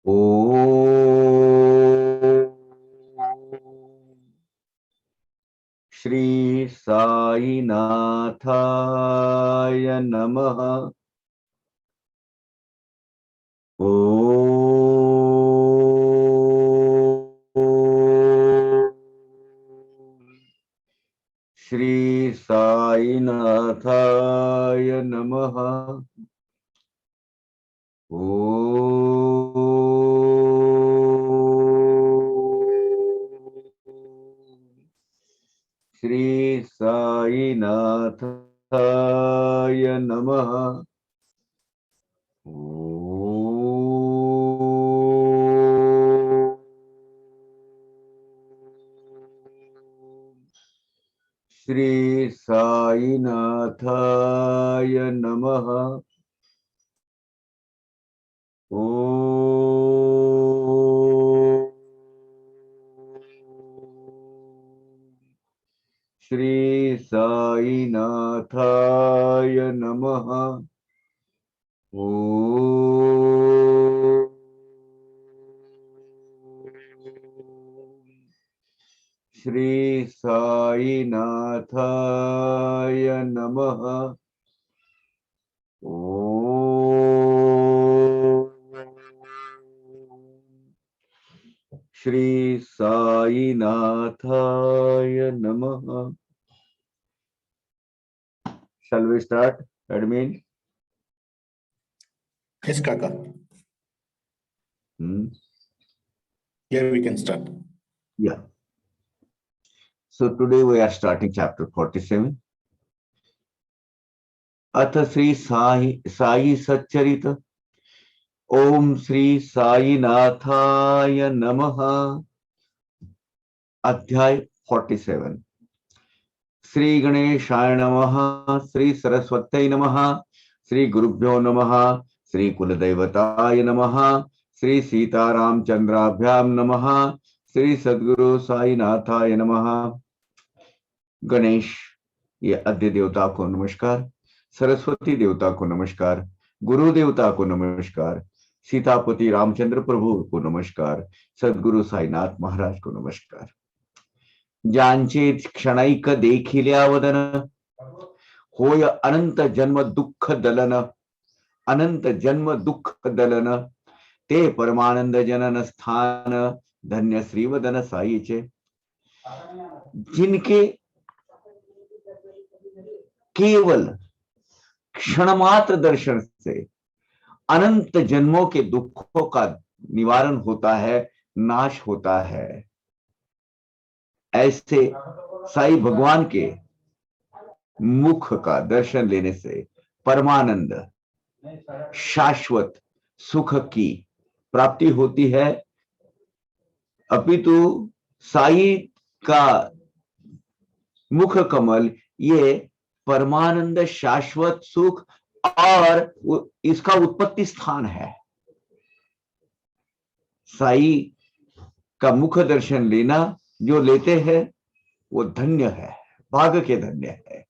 ओम श्री साईनाथाय नमः। ओम श्री साईनाथाय नमः। श्री साईनाथाय नमः। श्री साईनाथाय नमः। श्री साईनाथाय नमः। श्री साईनाथाय नमः। श्री साईनाथाय नमः। Shall we start, admin? Yes, Kaka. Yeah, we can start. Yeah. So today we are starting chapter 47. अथ श्री साई सच्चरित। ओम श्री साईनाथाय नमः। अध्याय 47। श्री गणेशाय नमः। श्री सरस्वत्यै नमः। श्री गुरुभ्यो नमः। श्री कुलदैवताय नमः। श्री सीतारामचंद्राभ्याम नमः। श्री सद्गुरु साईनाथाय नमः। गणेश ये आद्य देवता को नमस्कार, सरस्वती देवता को नमस्कार, गुरु देवता को नमस्कार, सीतापति रामचंद्र प्रभु को नमस्कार, सद्गुरु साईनाथ महाराज को नमस्कार। ज्यांचे क्षणैक देखिल्या वदन, होय अनंत जन्म दुःख दलन, अनंत जन्म दुःख दलन, ते परमानंद जनन स्थान, धन्य श्रीवदन साईचे। जिनके केवल क्षणमात्र दर्शन से अनंत जन्मों के दुखों का निवारण होता है, नाश होता है, ऐसे साईं भगवान के मुख का दर्शन लेने से परमानंद शाश्वत सुख की प्राप्ति होती है। अपितु साई का मुख कमल ये परमानंद शाश्वत सुख और इसका उत्पत्ति स्थान है। साई का मुख दर्शन लेना जो लेते हैं वो धन्य है, भाग्य के धन्य है।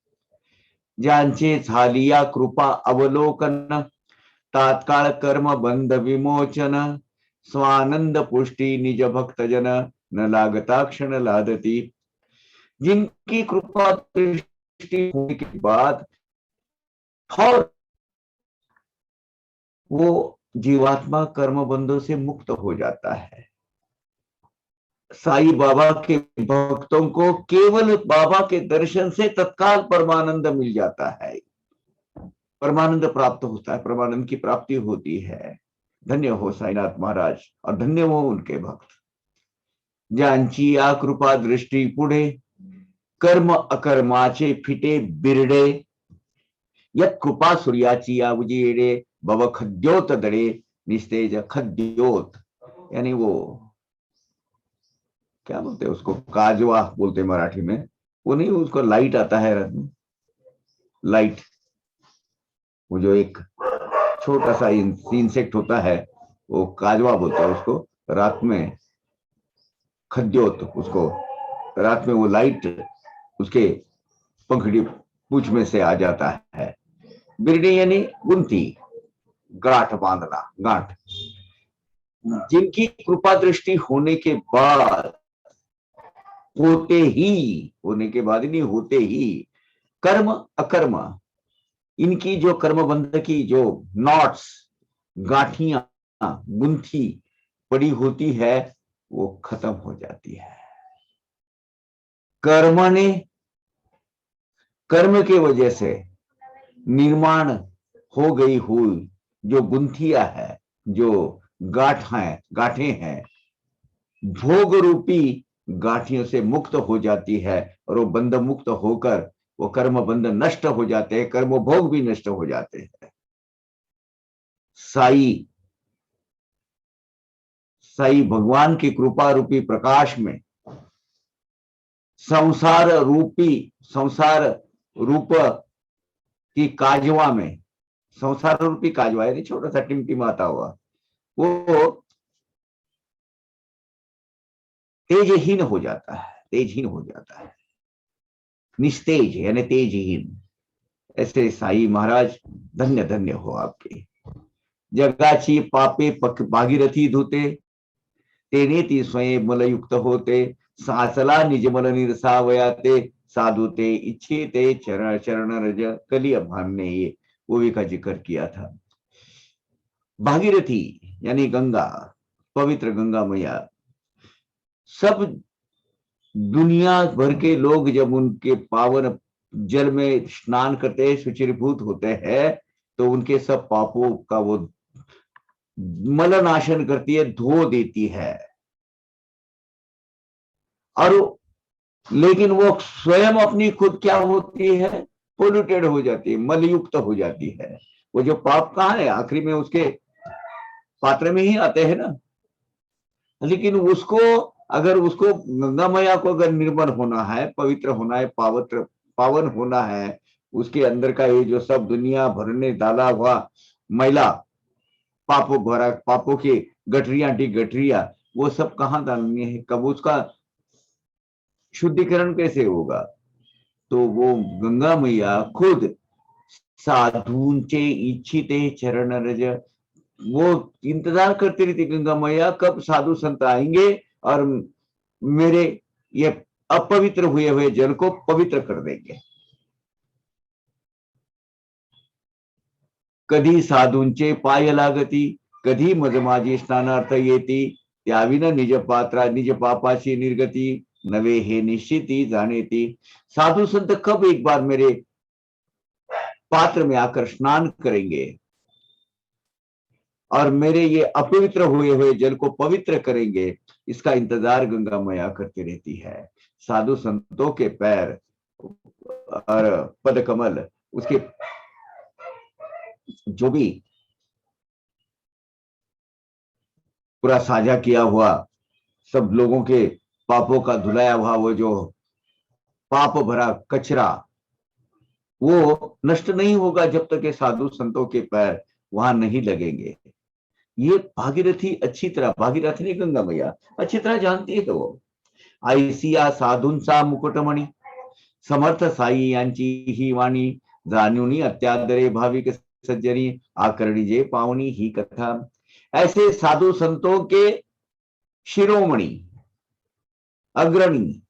ज्यांचे झालिया कृपा अवलोकन, तात्काळ कर्म बंध विमोचन, स्वानंद पुष्टि निज भक्त जन, न लागता क्षण लादती। जिनकी कृपा दृष्टि होने के बाद और वो जीवात्मा कर्म बंधों से मुक्त हो जाता है। साईं बाबा के भक्तों को केवल बाबा के दर्शन से तत्काल परमानंद मिल जाता है, परमानंद प्राप्त होता है, परमानंद की प्राप्ति होती है। धन्य हो साईनाथ महाराज और धन्य हो उनके भक्त। ज्यांची या कृपा दृष्टि पुढे, कर्म अकर्माचे फिटे बिरडे, यत कृपा सूर्याची या उजेडे, भव खद्योत दडे, निस्तेज खद्योत, यानी वो क्या बोलते हैं उसको, काजवा बोलते हैं मराठी में, वो नहीं, उसको लाइट आता है रात में, लाइट, वो जो एक छोटा सा इंसेक्ट होता है वो काजवा बोलते हैं उसको, रात में खद्योत, उसको रात में वो लाइट उसके पंखड़ी पूंछ में से आ जाता है। बिरडी यानी गुंती, गांठ बांधना, गांठ। जिनकी कृपा दृष्टि होने के बाद, होने के बाद नहीं, होते ही कर्म अकर्म, इनकी जो कर्म बंध की जो नॉट्स, गांठियां गुंथी पड़ी होती है, वो खत्म हो जाती है। कर्म के वजह से निर्माण हो गई हुई जो गुंथिया है, जो गांठें हैं, भोग रूपी गांठियों से मुक्त हो जाती है, और वो बंध मुक्त होकर वो कर्म बंध नष्ट हो जाते हैं, कर्म भोग भी नष्ट हो जाते हैं। साई भगवान की कृपा रूपी प्रकाश में संसार रूप की काजवा में, संसार रूपी काजवा यानी छोटा सा टिमटिमाता हुआ, वो तेजहीन हो जाता है, तेजहीन हो जाता है, निस्तेज यानी तेजहीन। ऐसे साई महाराज धन्य धन्य हो आपके। जगाची पापे भागीरथी धुते, तेने ती स्वयं मलयुक्त होते, सासला निजमल निरसावयाते, साधु ते इच्छे ते चरण चरण रज कली अभान ने ये वो का जिक्र किया था। भागीरथी यानी गंगा, पवित्र गंगा मैया, सब दुनिया भर के लोग जब उनके पावन जल में स्नान करते हैं, शुचिर्भूत होते हैं, तो उनके सब पापों का वो मलनाशन करती है, धो देती है। और लेकिन वो स्वयं अपनी खुद क्या होती है, पोल्यूटेड हो जाती है, मलयुक्त हो जाती है। वो जो पाप कहाँ है, आखिरी में उसके पात्र में ही आते हैं ना। लेकिन उसको, अगर उसको गंगा मैया को अगर निर्मल होना है, पवित्र होना है, पावन होना है, उसके अंदर का ये जो सब दुनिया भर ने डाला हुआ मैला, पापों की गठरिया, वो सब कहाँ डालनी है, कब उसका शुद्धिकरण कैसे होगा? तो वो गंगा मैया खुद साधुंचे इच्छिते चरण रज, वो इंतजार करती रहती गंगा मैया कब साधु संत आएंगे और मेरे ये अपवित्र हुए हुए जल को पवित्र कर देंगे। कधी साधूंचे पाय लागती, कधी मजमाजी स्नानार्थ येती, त्याविना निज पापाची निर्गती, नवे हे निश्चिती जानेती। साधु संत कब एक बार मेरे पात्र में आकर स्नान करेंगे और मेरे ये अपवित्र हुए हुए जल को पवित्र करेंगे, इसका इंतजार गंगा मैया करती रहती है। साधु संतों के पैर और पद कमल, उसके जो भी पूरा साझा किया हुआ सब लोगों के पापों का धुलाया हुआ वो जो पाप भरा कचरा, वो नष्ट नहीं होगा जब तक ये साधु संतों के पैर वहां नहीं लगेंगे। ये भागीरथी अच्छी तरह, भागीरथी ने गंगा मैया अच्छी तरह जानती है। वो आयसिया साधूंचा मुकुटमणी, समर्थ साई यांची ही वाणी, जाणुनी अत्यादरे भाविक सज्जनी, आकरणी जे पावनी ही कथा। ऐसे साधु संतों के शिरोमणि, अग्रणी,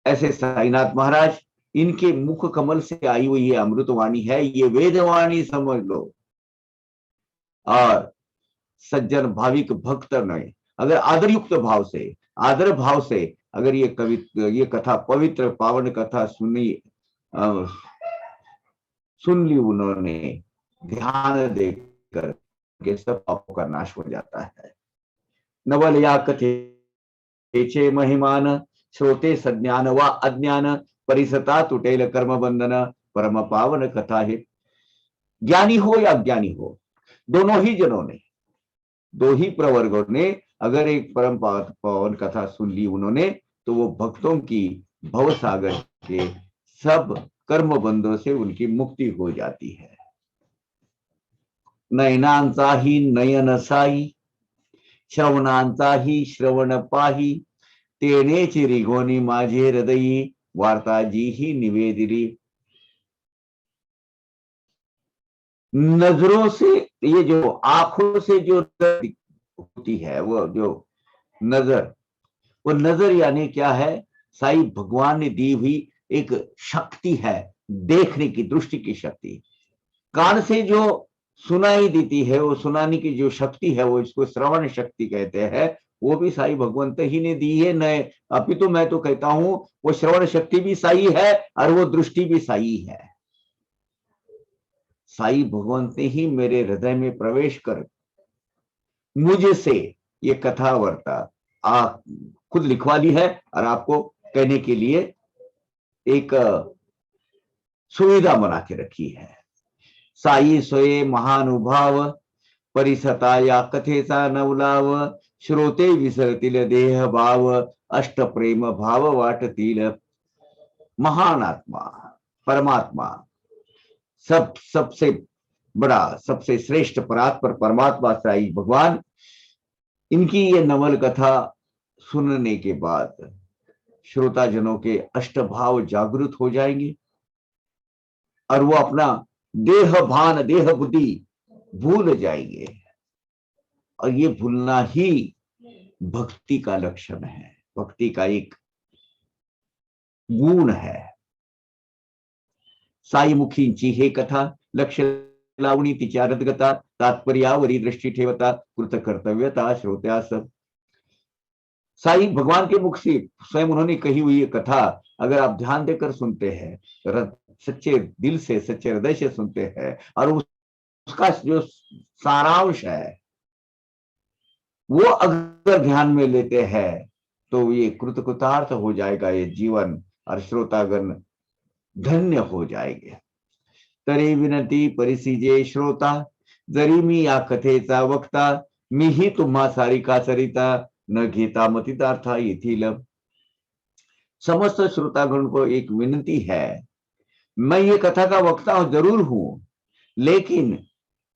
ऐसे साईनाथ महाराज, इनके मुख कमल से आई हुई ये अमृतवाणी है, ये वेदवाणी समझ लो। और सज्जन भाविक भक्त ने अगर आदर भाव से अगर ये कथा, पवित्र पावन कथा सुन ली उन्होंने, ध्यान देकर के सब पापों का नाश हो जाता है। नवल या कथेचे महिमान, श्रोते सज्ञान व अज्ञान, परिसता तुटेल कर्म बंधन, परम पावन कथा है। ज्ञानी हो या अज्ञानी हो, दोनों ही जनों ने, दो ही प्रवर्गों ने अगर एक परम पावन कथा सुन ली उन्होंने, तो वो भक्तों की भव सागर के सब कर्म बंधों से उनकी मुक्ति हो जाती है। नयनांचा ही नयन साई, श्रवणांचा ही श्रवण पाही, तेनेची रिघोनी माझे हृदयी, वार्ता जी ही निवेदिली। नजरों से, ये जो आंखों से जो होती है वो जो नजर, वो नजर यानी क्या है? साईं भगवान ने दी हुई एक शक्ति है, देखने की, दृष्टि की शक्ति। कान से जो सुनाई देती है, वो सुनाने की जो शक्ति है, वो इसको श्रवण शक्ति कहते हैं। वो भी साईं भगवंत ही ने दी है। न अभी तो मैं तो कहता हूं वो श्रवण शक्ति भी साईं है और वो दृष्टि भी साईं है। साईं भगवंत ने ही मेरे हृदय में प्रवेश कर मुझसे ये कथा वार्ता आप खुद लिखवा ली है और आपको कहने के लिए एक सुविधा बना के रखी है। साई सोये महानुभाव परिसता या कथेचा नवलाव, श्रोते विसरतील देह भाव, अष्ट प्रेम भाव वाटतील। महान आत्मा, परमात्मा, सबसे बड़ा, सबसे श्रेष्ठ परात्पर परमात्मा साईं भगवान, इनकी ये नवल कथा सुनने के बाद श्रोताजनों के अष्टभाव जागृत हो जाएंगे और वो अपना देह भान, देह बुद्धि भूल जाएंगे। और ये भूलना ही भक्ति का लक्षण है, भक्ति का एक गुण है। साई मुखींची हे कथा लक्ष लावणी तिच्या रदगता, तात्पर्यावरी दृष्टि ठेवता, कृत कर्तव्यता श्रोत्यास। साईं भगवान के मुख से स्वयं उन्होंने कही हुई ये कथा अगर आप ध्यान देकर सुनते हैं, सच्चे दिल से, सच्चे हृदय से सुनते हैं और उसका जो सारांश है वो अगर ध्यान में लेते हैं तो ये कृतकृतार्थ हो जाएगा ये जीवन और श्रोतागण धन्य हो जाएंगे। तरी विनती परिसीजे श्रोता, जरी मी या कथेचा वक्ता, मीही तुम्हा सारिका सरिता, न घेता मतितार्था येथील। समस्त श्रोतागण को एक विनती है, मैं ये कथा का वक्ता जरूर हूं, लेकिन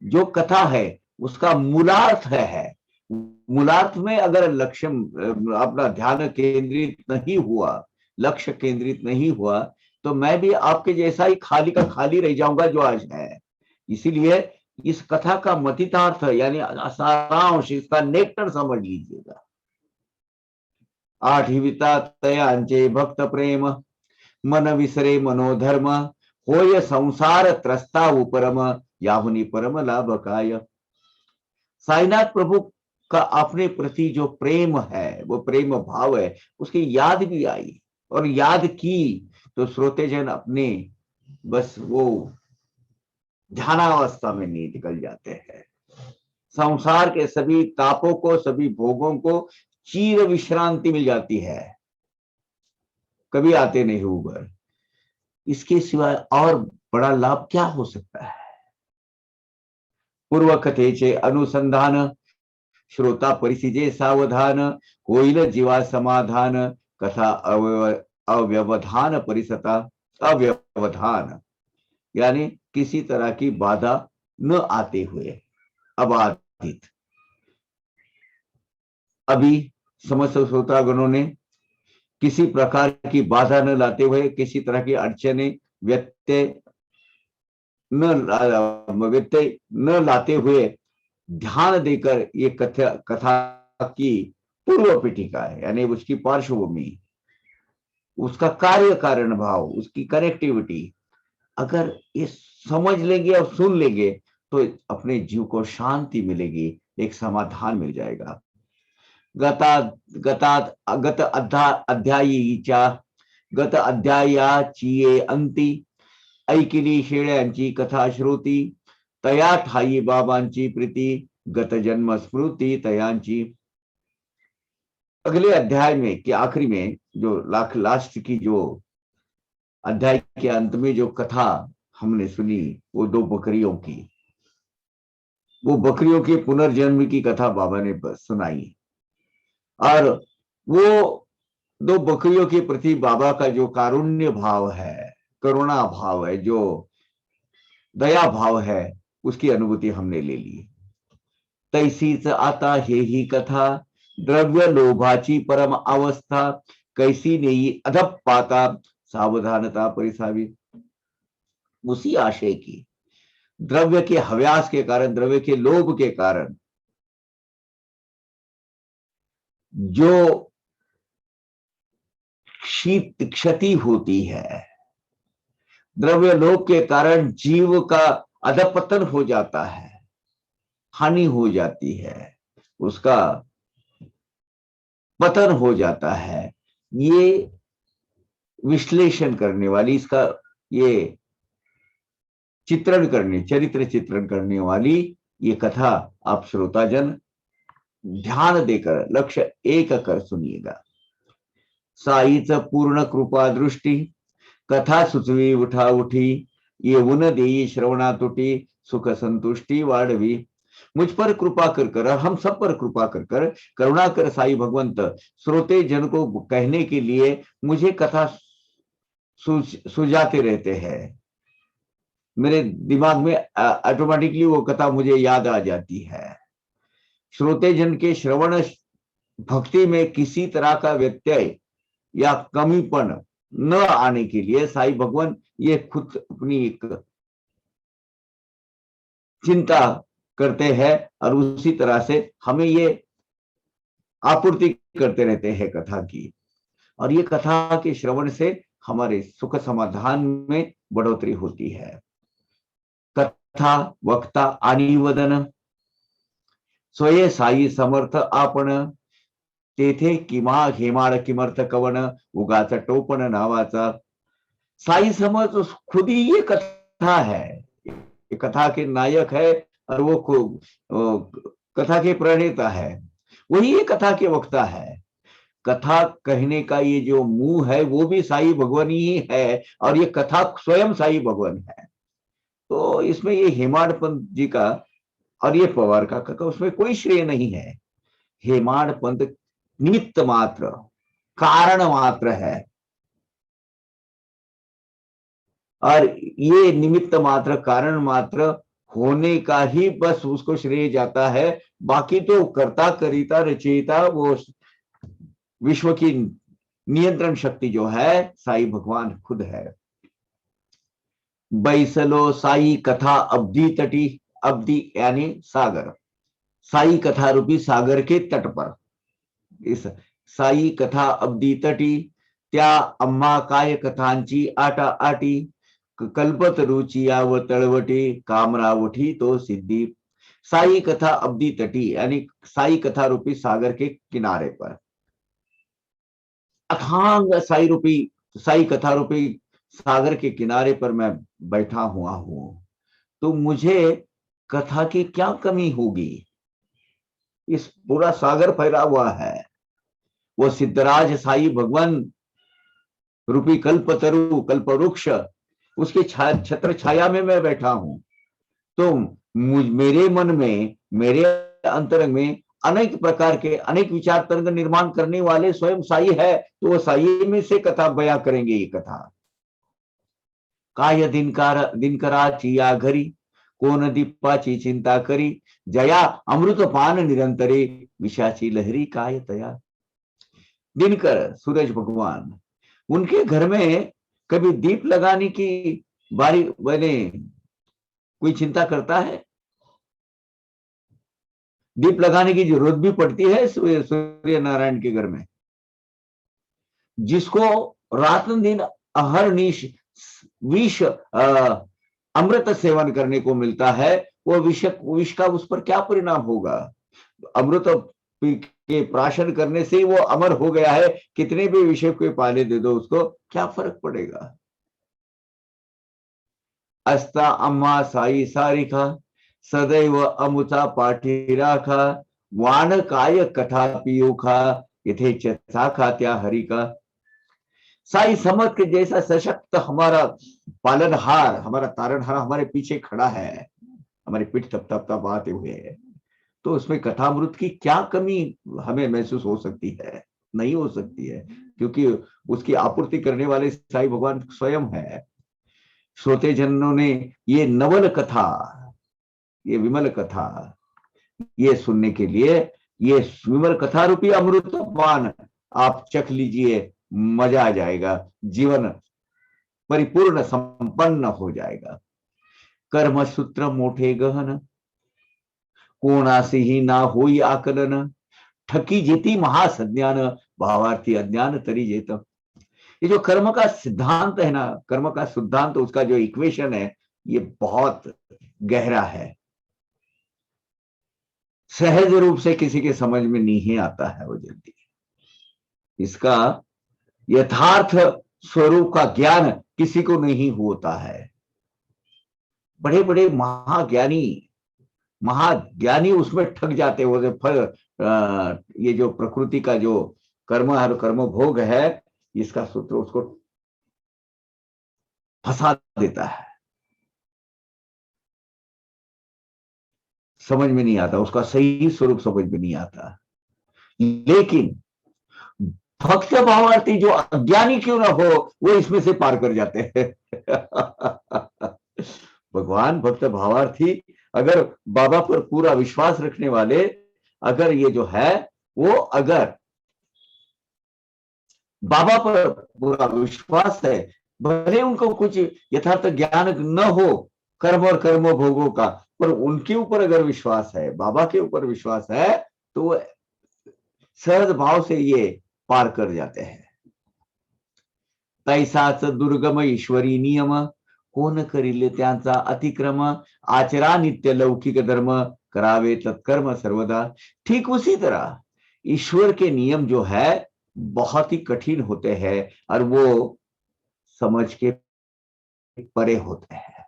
जो कथा है उसका मूलार्थ है। मूलार्थ में अगर लक्ष्य अपना ध्यान केंद्रित नहीं हुआ, लक्ष्य केंद्रित नहीं हुआ, तो मैं भी आपके जैसा ही खाली का खाली रह जाऊंगा जो आज है। इसीलिए इस कथा का मतितार्थ यानी सारांश, इसका नेक्टर समझ लीजिएगा। आठविता तयांचे भक्त प्रेम, मन विसरे मनोधर्म, होय संसार त्रस्ता उपरम, याहुनी परम लाभ काय। साईनाथ प्रभु का अपने प्रति जो प्रेम है, वो प्रेम भाव है, उसकी याद भी आई और याद की तो श्रोतेजन अपने बस वो ध्यानावस्था में नहीं निकल जाते हैं। संसार के सभी तापों को, सभी भोगों को चीर विश्रांति मिल जाती है, कभी आते नहीं उबर। इसके सिवाय और बड़ा लाभ क्या हो सकता है? पूर्व कथेचे अनुसंधान, श्रोता परिसीजे सावधान, होईल जीवा समाधान, कथा अव्यवधान परिसता, अव्यवधान यानी किसी तरह की बाधा न आते हुए, अबाधित। अभी समस्त श्रोतागणों ने किसी प्रकार की बाधा न लाते हुए, किसी तरह की अड़चने व्यत्यय न लाते हुए ध्यान देकर ये कथा की पूर्व पीठिका है, यानी उसकी पार्श्वभूमि, उसका कार्य कारण भाव, उसकी कनेक्टिविटी अगर ये समझ लेंगे और सुन लेंगे तो अपने जीव को शांति मिलेगी, एक समाधान मिल जाएगा। गत अध्यायाची अंती, ऐकिली शेळ्यांची कथा श्रुती, तया ठाई बाबांची प्रीती, गत जन्म स्मृति तयांची। अगले अध्याय में के आखिरी में जो लास्ट की जो अध्याय के अंत में जो कथा हमने सुनी, वो दो बकरियों की, वो बकरियों के पुनर्जन्म की कथा बाबा ने सुनाई। और वो दो बकरियों के प्रति बाबा का जो कारुण्य भाव है, करुणा भाव है, जो दया भाव है, उसकी अनुभूति हमने ले ली। तैसीच आता हे ही कथा, द्रव्य लोभाची परम अवस्था, कैसी नेई अधप पाता, सावधानता परिसावी। उसी आशय की द्रव्य के हव्यास के कारण, द्रव्य के लोभ के कारण जो क्षति होती है, द्रव्य लोभ के कारण जीव का अधपतन हो जाता है, हानि हो जाती है, उसका पतन हो जाता है, ये विश्लेषण करने वाली, इसका ये चरित्र चित्रण करने वाली ये कथा आप श्रोताजन ध्यान देकर लक्ष्य एक कर सुनिएगा। साईच पूर्ण कृपा दृष्टी, कथा सुचवी उठा उठी, ये उन देई श्रवणा तुटी, सुख संतुष्टि वाढवी। मुझ पर कृपा कर कर, हम सब पर कृपा कर कर, करुणा कर साई भगवंत, श्रोते जन को कहने के लिए मुझे कथा सुझाते रहते हैं। मेरे दिमाग में ऑटोमेटिकली वो कथा मुझे याद आ जाती है। श्रोते जन के श्रवण भक्ति में किसी तरह का व्यत्यय या कमीपन न आने के लिए साई भगवान ये खुद अपनी एक चिंता करते हैं और उसी तरह से हमें ये आपूर्ति करते रहते हैं कथा की। और ये कथा के श्रवण से हमारे सुख समाधान में बढ़ोतरी होती है। कथा वक्ता आणि वदन, स्वये साई समर्थ आपण, तेथे किमा हेमाड किमर्थ कवन, उगाचा टोपण नावाचा। साई समर्थ खुद ही ये कथा है, ये कथा के नायक है और वो कथा के प्रणेता है, वही ये कथा के वक्ता है। कथा कहने का ये जो मुंह है वो भी साई भगवान ही है और ये कथा स्वयं साई भगवान है। तो इसमें ये हेमाड पंत जी का और ये पवार का उसमें कोई श्रेय नहीं है। हेमाड पंत निमित्त मात्र, कारण मात्र है और ये निमित्त मात्र, कारण मात्र होने का ही बस उसको श्रेय जाता है। बाकी तो कर्ता करिता रचयिता वो विश्व की नियंत्रण शक्ति जो है साई भगवान खुद है। बैसलो साई कथा अब्धि तटी, अब्धि यानी सागर, साई कथा रूपी सागर के तट पर इस साई कथा अब्धि तटी, त्या अम्मा काय कथांची आटा आटी, कल्पत रुची याव तळवटी, कामरावठी तो सिद्धी। साई कथा अब्धि तटी यानी साई कथा रूपी सागर के किनारे पर, अथांग साई कथा रूपी सागर के किनारे पर मैं बैठा हुआ हूं, तो मुझे कथा की क्या कमी होगी। इस पूरा सागर फैला हुआ है, वो सिद्धराज साई भगवान रूपी कल्पतरु कल्प वृक्ष उसके छत्र छाया में मैं बैठा हूं। तो मेरे मन में, मेरे अंतरंग में अनेक प्रकार के अनेक विचार तरंग निर्माण करने वाले स्वयं साई है, तो वो साई में से कथा बयां करेंगे। ये कथा काय दिनकराची या घरी, कोण दीपाची चिंता करी, जया अमृतपान निरंतरे, विषाची लहरी काय तया। दिनकर सूरज भगवान, उनके घर में कभी दीप लगाने की बारी बने कोई चिंता करता है? दीप लगाने की जरूरत भी पड़ती है सूर्य नारायण के घर में। जिसको रात दिन अहरनिश विष अमृत सेवन करने को मिलता है, वो विष का उस पर क्या परिणाम होगा? अमृत के प्राशन करने से वो अमर हो गया है, कितने भी विषय को पाले दे दो उसको, क्या फर्क पड़ेगा? अस्ता अम्मा साई सारिका, सदैव अमुता पाठी राखा, वान काय कथा पियोखा, इथे चथा खात्या हरि का। साई समर्थ के जैसा सशक्त हमारा पालनहार, हमारा तारणहार हमारे पीछे खड़ा है, हमारी पीठ थपथपाते हुए है, तो उसमें कथामृत की क्या कमी हमें महसूस हो सकती है? नहीं हो सकती है, क्योंकि उसकी आपूर्ति करने वाले साई भगवान स्वयं है। श्रोते जनों ने ये नवल कथा, ये विमल कथा, ये सुनने के लिए ये विमल कथा रूपी अमृतपान आप चख लीजिए, मजा आ जाएगा, जीवन परिपूर्ण संपन्न हो जाएगा। कर्म सूत्र मोठे गहन, कोणासेही ना होई आकलन, ठकी जेती महासज्ञान, भावार्थी अज्ञान तरी जेत। ये जो कर्म का सिद्धांत है ना, कर्म का सिद्धांत, उसका जो इक्वेशन है, ये बहुत गहरा है, सहज रूप से किसी के समझ में नहीं आता है वो जल्दी। इसका यथार्थ स्वरूप का ज्ञान किसी को नहीं होता है। बड़े बड़े महाज्ञानी उसमें ठग जाते हो। फल ये जो प्रकृति का जो कर्म है, कर्म भोग है, इसका सूत्र उसको फंसा देता है, समझ में नहीं आता, उसका सही स्वरूप समझ में नहीं आता। लेकिन भक्त भावार्थी जो अज्ञानी क्यों ना हो, वो इसमें से पार कर जाते हैं। भगवान भक्त भावार्थी, अगर बाबा पर पूरा विश्वास रखने वाले, अगर ये जो है वो, अगर बाबा पर पूरा विश्वास है, भले उनको कुछ यथार्थ ज्ञान न हो कर्म और कर्म भोगों का, पर उनके ऊपर अगर विश्वास है, बाबा के ऊपर विश्वास है, तो सहज भाव से ये पार कर जाते हैं। तैसाच दुर्गम ईश्वरी नियम, कोण करिले त्यांचा अतिक्रम, आचरा नित्य लौकिक धर्म, करावे तत्कर्म सर्वदा। ठीक उसी तरह ईश्वर के नियम जो है बहुत ही कठिन होते हैं और वो समझ के परे होते हैं।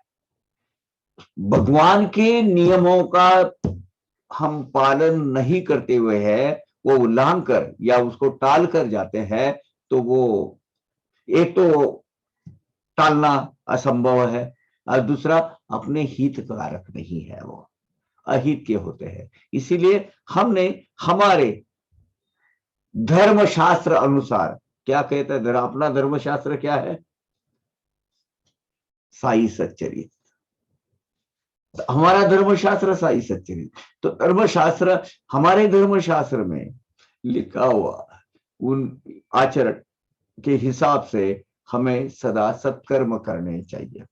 भगवान के नियमों का हम पालन नहीं करते हुए है, वो उल्लंघन कर या उसको टाल कर जाते हैं, तो वो एक तो टालना असंभव है, और दूसरा अपने हित कारक नहीं है, वो अहित के होते हैं। इसीलिए हमने हमारे धर्मशास्त्र अनुसार, क्या कहता है अपना धर्मशास्त्र क्या है? साई सच्चरित। हमारा धर्मशास्त्र साई सच्चरित। तो धर्मशास्त्र, हमारे धर्मशास्त्र में लिखा हुआ उन आचरण के हिसाब से हमें सदा सत्कर्म करने चाहिए।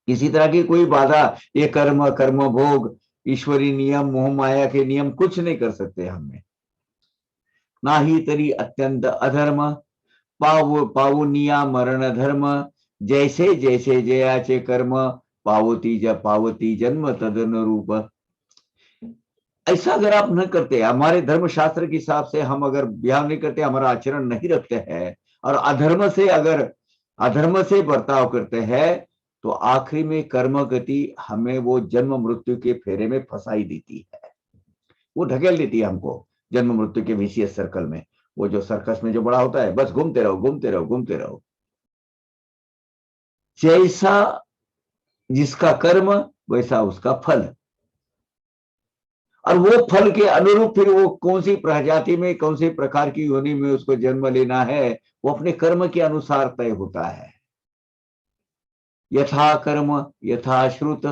किसी तरह की कोई बाधा ये कर्म, कर्म भोग, ईश्वरी नियम, मोह माया के नियम कुछ नहीं कर सकते हमें। ना ही तरी अत्यंत अधर्म, पावनिया मरण धर्म, जैसे जैसे जयाचे कर्म, पावती जन्म तदन रूप। ऐसा अगर आप न करते, हमारे धर्मशास्त्र के हिसाब से हम अगर व्यवहार नहीं करते, हमारा आचरण नहीं रखते हैं, और अधर्म से बर्ताव करते हैं, तो आखिरी में कर्म गति हमें वो जन्म मृत्यु के फेरे में फंसाई देती है, वो ढकेल देती है हमको जन्म मृत्यु के विशियस सर्कल में। वो जो सर्कस में जो बड़ा होता है, बस घूमते रहो घूमते रहो घूमते रहो। जैसा जिसका कर्म वैसा उसका फल, और वो फल के अनुरूप फिर वो कौन सी प्रजाति में, कौन सी प्रकार की योनि में उसको जन्म लेना है, वो अपने कर्म के अनुसार तय होता है। यथा कर्म यथा श्रुत,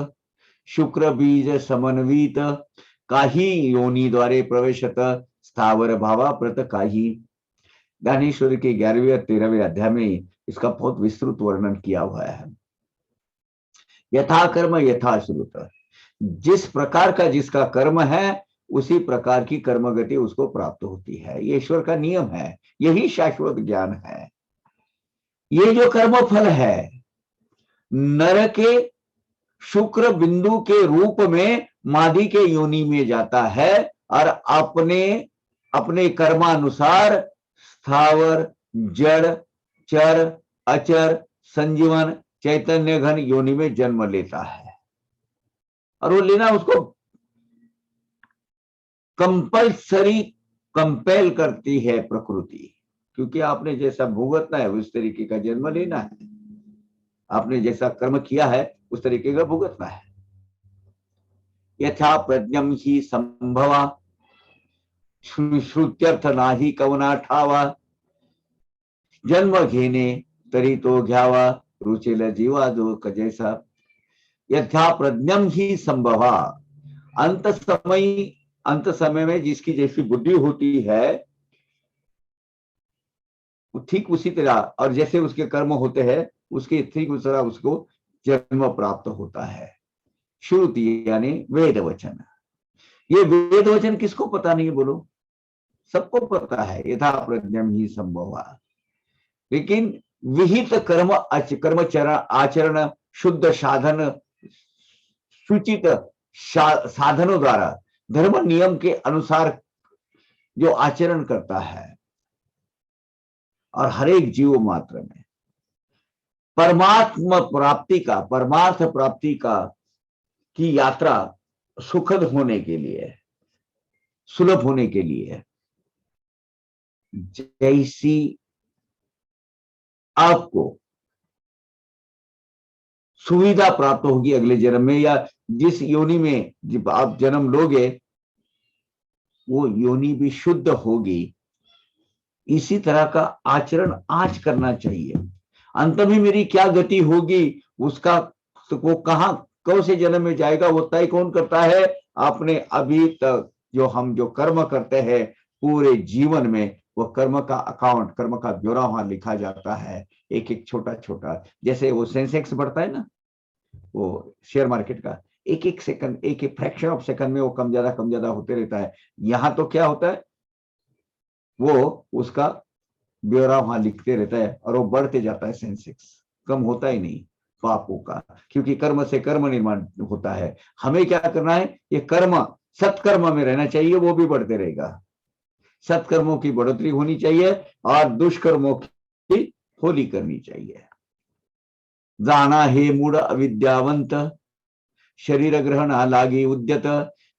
शुक्र बीज समन्वित, काही योनि द्वारे प्रवेशत, स्थावर भावा प्रत काही। ज्ञानेश्वरी के 11वें और 13वें अध्याय में इसका बहुत विस्तृत वर्णन किया हुआ है। यथा कर्म यथा श्रुत, जिस प्रकार का जिसका कर्म है उसी प्रकार की कर्म गति उसको प्राप्त होती है। ये ईश्वर का नियम है, यही शाश्वत ज्ञान है। ये जो कर्म फल है, नर के शुक्र बिंदु के रूप में मादी के योनि में जाता है, और अपने कर्मानुसार स्थावर, जड़, चर, अचर, संजीवन, चैतन्य घन योनि में जन्म लेता है। और वो लेना उसको कंपल्सरी, कंपेल करती है प्रकृति, क्योंकि आपने जैसा भुगतना है उस तरीके का जन्म लेना है, आपने जैसा कर्म किया है उस तरीके का भुगतना है। यथा प्रज्ञम ही संभवा, श्रुत्यर्थ नाही कवना ठावा, जन्म घेने तरी तो घ्यावा, रुचेल जीवा जो जैसा। यथा प्रज्ञम ही संभवा, अंत समय में जिसकी जैसी बुद्धि होती है ठीक उसी तरह, और जैसे उसके कर्म होते हैं उसके ठीक उस तरह उसको जन्म प्राप्त होता है। श्रुति यानी वेद वचन। ये वेद वचन किसको पता नहीं है बोलो? सबको पता है, यथा प्रज्ञम ही संभव। लेकिन विहित कर्मचरण आचरण, शुद्ध साधन, सूचित साधनों द्वारा धर्म नियम के अनुसार जो आचरण करता है, और हर एक जीव मात्र में परमार्थ प्राप्ति का की यात्रा सुखद होने के लिए, सुलभ होने के लिए, जैसी आपको सुविधा प्राप्त होगी अगले जन्म में, या जिस योनि में जब आप जन्म लोगे वो योनि भी शुद्ध होगी, इसी तरह का आचरण आज करना चाहिए। अंत में मेरी क्या गति होगी उसका, तो वो कहां कौन से जन्म में जाएगा वो तय कौन करता है? आपने अभी तक जो कर्म करते हैं पूरे जीवन में, वो कर्म का अकाउंट, कर्म का ब्यौरा वहां लिखा जाता है, एक एक छोटा छोटा। जैसे वो सेंसेक्स बढ़ता है ना, वो शेयर मार्केट का, एक एक सेकंड, एक एक फ्रैक्शन ऑफ सेकंड में वो कम ज्यादा होते रहता है। यहां तो क्या होता है, वो उसका ब्यौरा वहां लिखते रहता है और वो बढ़ते जाता है, सेंसेक्स कम होता ही नहीं पापों का, क्योंकि कर्म से कर्म निर्माण होता है। हमें क्या करना है, ये कर्म सत्कर्म में रहना चाहिए, वो भी बढ़ते रहेगा। सत्कर्मों की बढ़ोतरी होनी चाहिए और दुष्कर्मों की होली करनी चाहिए। जाना हे मूढ़ अविद्यावंत, शरीर ग्रहण लागी उद्यत,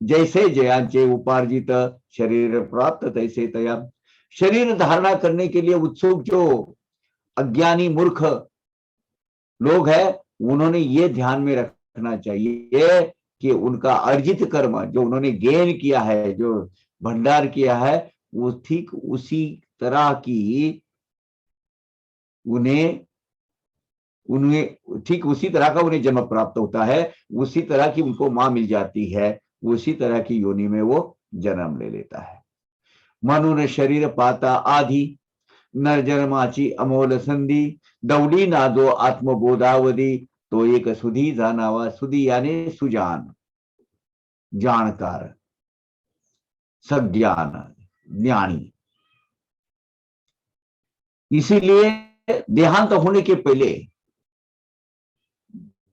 जैसे जयांचे उपार्जित, शरीर प्राप्त तैसे तया। शरीर धारणा करने के लिए उत्सुक जो अज्ञानी मूर्ख लोग हैं, उन्होंने ये ध्यान में रखना चाहिए कि उनका अर्जित कर्म जो उन्होंने गेन किया है, जो भंडार किया है, वो ठीक उसी तरह की उन्हें ठीक उसी तरह का उन्हें जन्म प्राप्त होता है, उसी तरह की उनको मां मिल जाती है, उसी तरह की योनि में वो जन्म ले लेता है। मनु ने शरीर पाता आदि, नर जन्माची अमोल संधि, दौड़ी नादो आत्मबोधावधि, तो एक सुधी जानावा। सुधी यानी सुजान, जानकार, सज्ञान, ज्ञानी। इसीलिए देहांत होने के पहले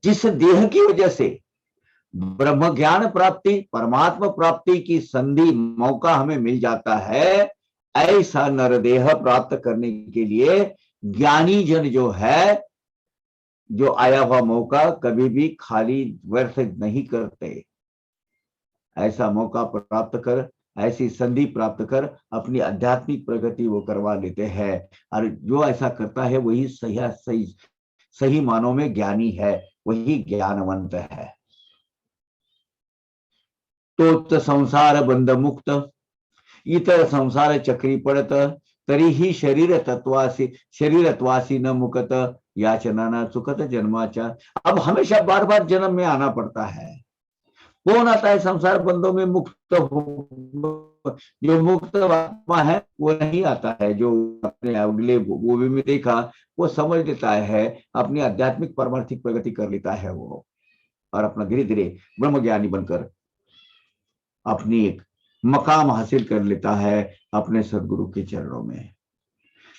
जिस देह की वजह से ब्रह्म ज्ञान प्राप्ति, परमात्मा प्राप्ति की संधि, मौका हमें मिल जाता है, ऐसा नरदेह प्राप्त करने के लिए ज्ञानी जन जो है, जो आया हुआ मौका कभी भी खाली व्यर्थ नहीं करते। ऐसा मौका प्राप्त कर, ऐसी संधि प्राप्त कर अपनी आध्यात्मिक प्रगति वो करवा लेते हैं। और जो ऐसा करता है वही सही मानों में ज्ञानी है, वही ज्ञानवंत है। तो संसार बंध मुक्त, इतर संसार चक्री पड़त, तरी ही शरीरत्वासी न मुकत, याचना न सुखत जन्माचा। अब हमेशा बार बार जन्म में आना पड़ता है। कौन आता है संसार बंधों में मुक्त हो? जो मुक्त आत्मा है वो नहीं आता है। जो अपने अगले मूवी में देखा, वो समझ लेता है, अपनी आध्यात्मिक पारमार्थिक प्रगति कर लेता है वो, और अपना धीरे धीरे ब्रह्म ज्ञानी बनकर अपनी एक मकाम हासिल कर लेता है अपने सदगुरु के चरणों में।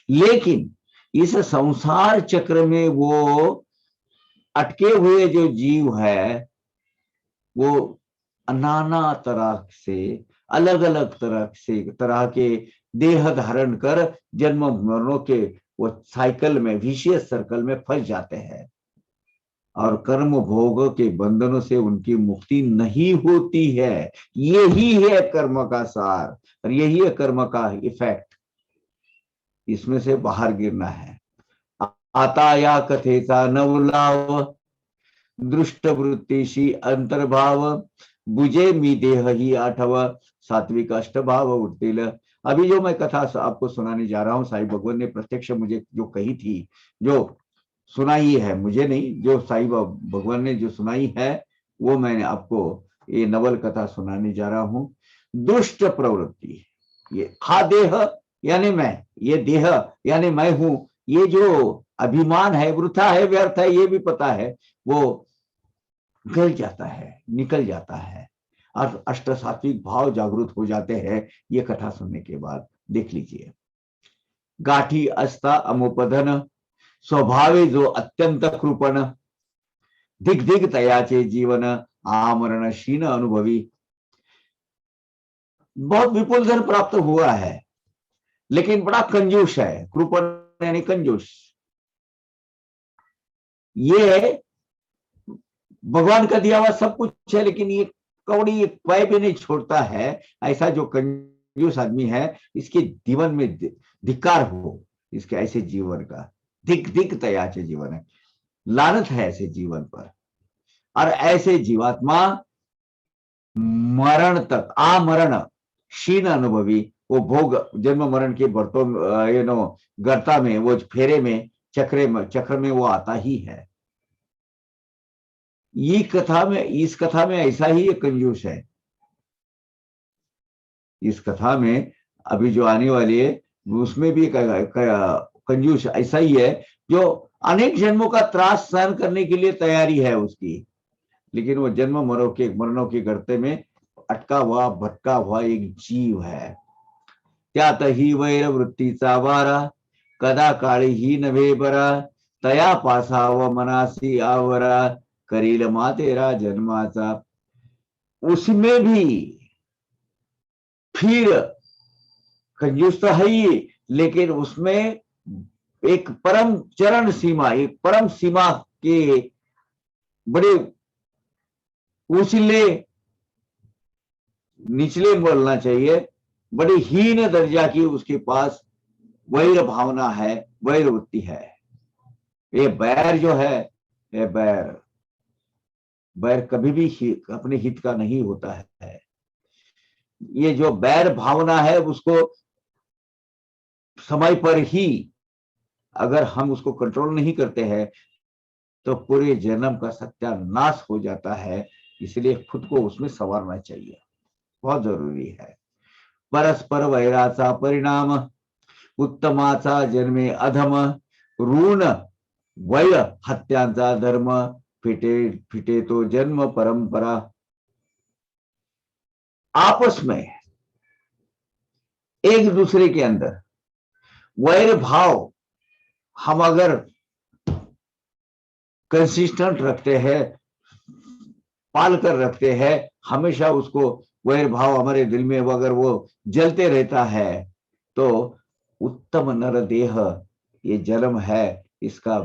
लेकिन इस संसार चक्र में वो अटके हुए जो जीव है, वो नाना तरह से, अलग अलग तरह के देह धारण कर जन्म मरणों के वो साइकिल में, विशियस सर्कल में फंस जाते हैं, और कर्म भोग के बंधनों से उनकी मुक्ति नहीं होती है। यही है कर्म का सार, और यही है कर्म का इफेक्ट। इसमें से बाहर गिरना है। आताया कथेता नवलाव, दृष्ट वृत्तिशी अंतर्भाव, बुझे मी देह ही आठव, सात्विक अष्टभाव उठतील। अभी जो मैं कथा आपको सुनाने जा रहा हूं, साईं भगवान ने प्रत्यक्ष मुझे जो कही थी, जो सुनाई है, मुझे नहीं, जो साईं भगवान ने जो सुनाई है, वो मैंने आपको ये नवल कथा सुनाने जा रहा हूं। दुष्ट प्रवृत्ति, ये हा देह यानी मैं, ये देह यानी मैं हूं, ये जो अभिमान है, वृथा है, व्यर्थ है, ये भी पता है, वो गल जाता है, निकल जाता है और अष्ट सात्विक भाव जागृत हो जाते हैं। ये कथा सुनने के बाद देख लीजिए। गाठी अस्ता अमुपधन स्वभावे जो अत्यंत कृपण, दिग दिग तयाचे जीवन आमरण क्षीण अनुभवी। बहुत विपुल धन प्राप्त हुआ है लेकिन बड़ा कंजूस है। कृपण यानी कंजूस। ये भगवान का दिया हुआ सब कुछ है लेकिन ये कौड़ी एक पै भी नहीं छोड़ता है। ऐसा जो कंजूस आदमी है, इसके जीवन में धिक्कार हो, इसके ऐसे जीवन का। दिक दिक तयाचे जीवन है, लानत है ऐसे जीवन पर। और ऐसे जीवात्मा मरण तक आमरण क्षीण अनुभवी, वो भोग जन्म मरण के बर्तों गर्ता में, वो फेरे में, चक्र में वो आता ही है। ये कथा में, इस कथा में ऐसा ही एक कंजूस है। इस कथा में अभी जो आने वाली है उसमें भी कंजूस ऐसा ही है, जो अनेक जन्मों का त्रास सहन करने के लिए तैयारी है उसकी, लेकिन वो जन्म मरणों के गर्ते में अटका हुआ भटका हुआ एक जीव है। त्यात ही वैर वृत्तीचा वारा, कदा काळी ही नव्हे बरा, तया पासाव मनासी आवरा, करील मातेरा जन्माचा। उसमें भी फिर कंजूस तो है ही, लेकिन उसमें एक परम चरण सीमा, एक परम सीमा के बड़े उछले, निचले बोलना चाहिए, बड़ी हीन दर्जा की उसके पास वैर भावना है, वैर वृत्ति है। ये बैर जो है, ये बैर बैर कभी भी अपने हित का नहीं होता है। ये जो बैर भावना है उसको समय पर ही अगर हम उसको कंट्रोल नहीं करते हैं तो पूरे जन्म का सत्यानाश हो जाता है। इसलिए खुद को उसमें संवारना चाहिए, बहुत जरूरी है। परस्पर वैराचा परिणाम, उत्तमाचा जन्मे अधम, ऋण वैर हत्यांचा धर्म, फिटे फिटे तो जन्म परंपरा। आपस में एक दूसरे के अंदर वैर भाव हम अगर कंसिस्टेंट रखते हैं, पाल कर रखते हैं, हमेशा उसको वैर भाव हमारे दिल में अगर वो जलते रहता है, तो उत्तम नर देह ये जन्म है, इसका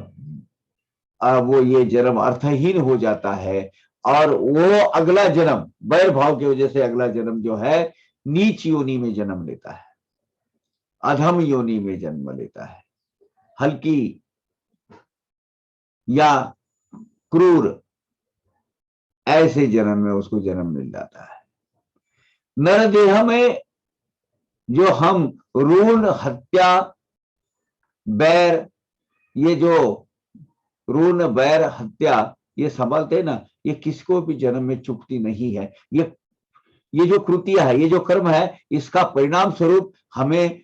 वो ये जन्म अर्थहीन हो जाता है। और वो अगला जन्म वैर भाव की वजह से अगला जन्म जो है नीच योनि में जन्म लेता है, अधम योनि में जन्म लेता है। हल्की या क्रूर ऐसे जन्म में उसको जन्म मिल जाता है। नर देह में जो हम ऋण हत्या बैर, ये जो ऋण बैर हत्या ये संभालते ना, ये किसको भी जन्म में चुकती नहीं है। ये जो कृतियां है, ये जो कर्म है, इसका परिणाम स्वरूप हमें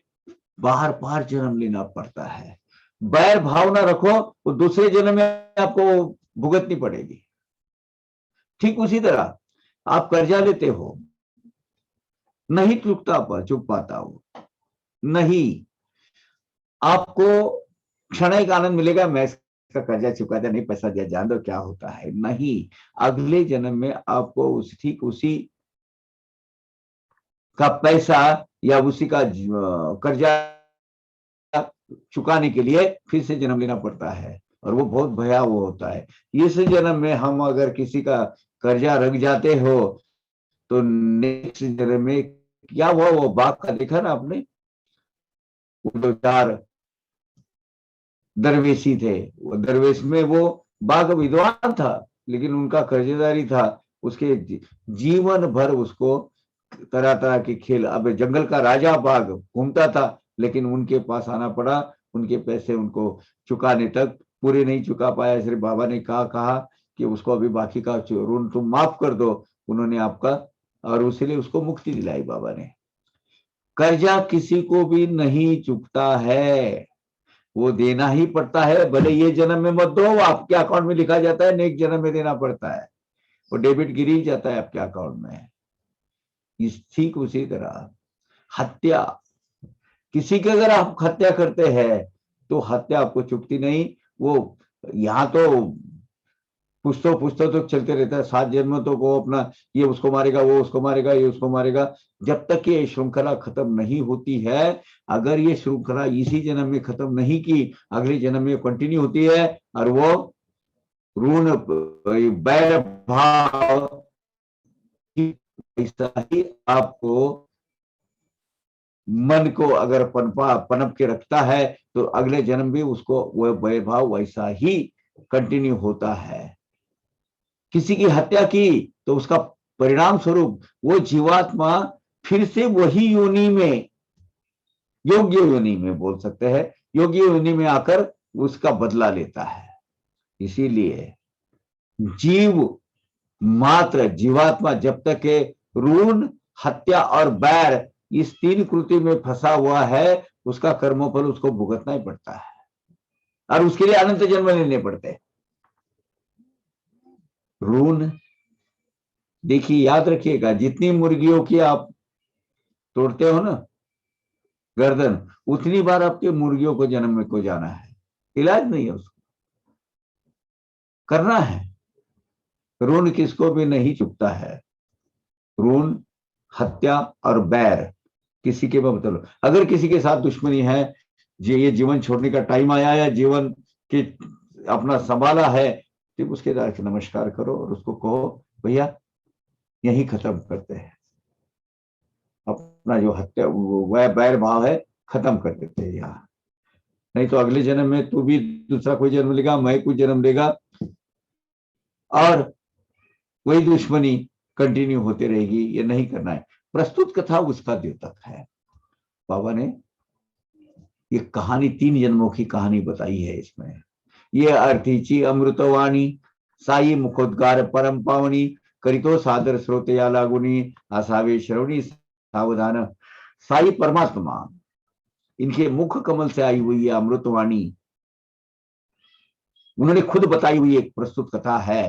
बार बार जन्म लेना पड़ता है। बैर भावना रखो, वो दूसरे जन्म में आपको भुगतनी पड़ेगी। ठीक उसी तरह आप कर्जा लेते हो, नहीं चुक पाता हो, नहीं आपको क्षणिक आनंद मिलेगा, मैं इसका कर्जा चुका दिया, नहीं पैसा दिया, जान दो क्या होता है। नहीं, अगले जन्म में आपको ठीक उसी का पैसा या उसी का कर्जा चुकाने के लिए फिर से जन्म लेना पड़ता है, और वो बहुत भयावह होता है। इस जन्म में हम अगर किसी का कर्जा रख जाते हो तो नेक्स्ट जन्म में क्या हुआ, वो बाघ का देखा ना आपने, वो दो चार दरवेशी थे, वो दरवेश में वो बाघ विद्वान था लेकिन उनका कर्जदारी था। उसके जीवन भर उसको तरह तरह के खेल, अब जंगल का राजा बाघ घूमता था लेकिन उनके पास आना पड़ा, उनके पैसे उनको चुकाने तक पूरे नहीं चुका पाया। श्री बाबा ने कहा कि उसको अभी बाकी का ऋण तुम माफ कर दो, उन्होंने आपका, और इसीलिए उसको मुक्ति दिलाई बाबा ने। कर्जा किसी को भी नहीं चुकता है, वो देना ही पड़ता है, भले ये जन्म में मत दो, आपके अकाउंट में लिखा जाता है नेक्स्ट जन्म में देना पड़ता है, वो डेबिट गिर ही जाता है आपके अकाउंट में। इस ठीक उसी तरह हत्या, किसी की अगर आप हत्या करते हैं तो हत्या आपको चुकती नहीं, वो यहाँ तो पुश्तों तक चलते रहता है, 7 जन्मों तो वो अपना ये उसको मारेगा, वो उसको मारेगा, ये उसको मारेगा, जब तक ये श्रृंखला खत्म नहीं होती है। अगर ये श्रृंखला इसी जन्म में खत्म नहीं की, अगले जन्म में कंटिन्यू होती है, और वो ऋण बैर भाव ऐसा ही आपको मन को अगर पनप के रखता है तो अगले जन्म भी उसको वह वैरभाव वैसा ही कंटिन्यू होता है। किसी की हत्या की तो उसका परिणाम स्वरूप वो जीवात्मा फिर से वही योनि में, योग्य योनि में बोल सकते हैं, योग्य योनि में आकर उसका बदला लेता है। इसीलिए जीव मात्र जीवात्मा जब तक के ऋण, हत्या और बैर इस 3 कृति में फंसा हुआ है, उसका कर्मफल उसको भुगतना ही पड़ता है, और उसके लिए अनंत जन्म लेने पड़ते हैं। ऋण देखिए, याद रखिएगा, जितनी मुर्गियों की आप तोड़ते हो ना गर्दन, उतनी बार आपके मुर्गियों को जन्म में को जाना है, इलाज नहीं है, उसको करना है। ऋण किसको भी नहीं चुकता है, ऋण, हत्या और बैर किसी के मतलब, अगर किसी के साथ दुश्मनी है, ये जीवन छोड़ने का टाइम आया है, जीवन के अपना संभाला है, तो उसके जाके नमस्कार करो और उसको कहो भैया यही खत्म करते हैं, अपना जो हत्या वह बैर भाव है खत्म कर देते हैं यहाँ। नहीं तो अगले जन्म में तू भी दूसरा कोई जन्म लेगा, मैं कोई जन्म लेगा, और वही दुश्मनी कंटिन्यू होती रहेगी। ये नहीं करना है। प्रस्तुत कथा उसका द्योतक है। बाबा ने ये कहानी 3 जन्मों की कहानी बताई है इसमें। ये अर्थीची अमृतवाणी साई मुखोद्गार परम पावनी करितो सादर श्रोते या लागुनी आसावे श्रवणी सावधान। साई परमात्मा, इनके मुख कमल से आई हुई है अमृतवाणी, उन्होंने खुद बताई हुई एक प्रस्तुत कथा है।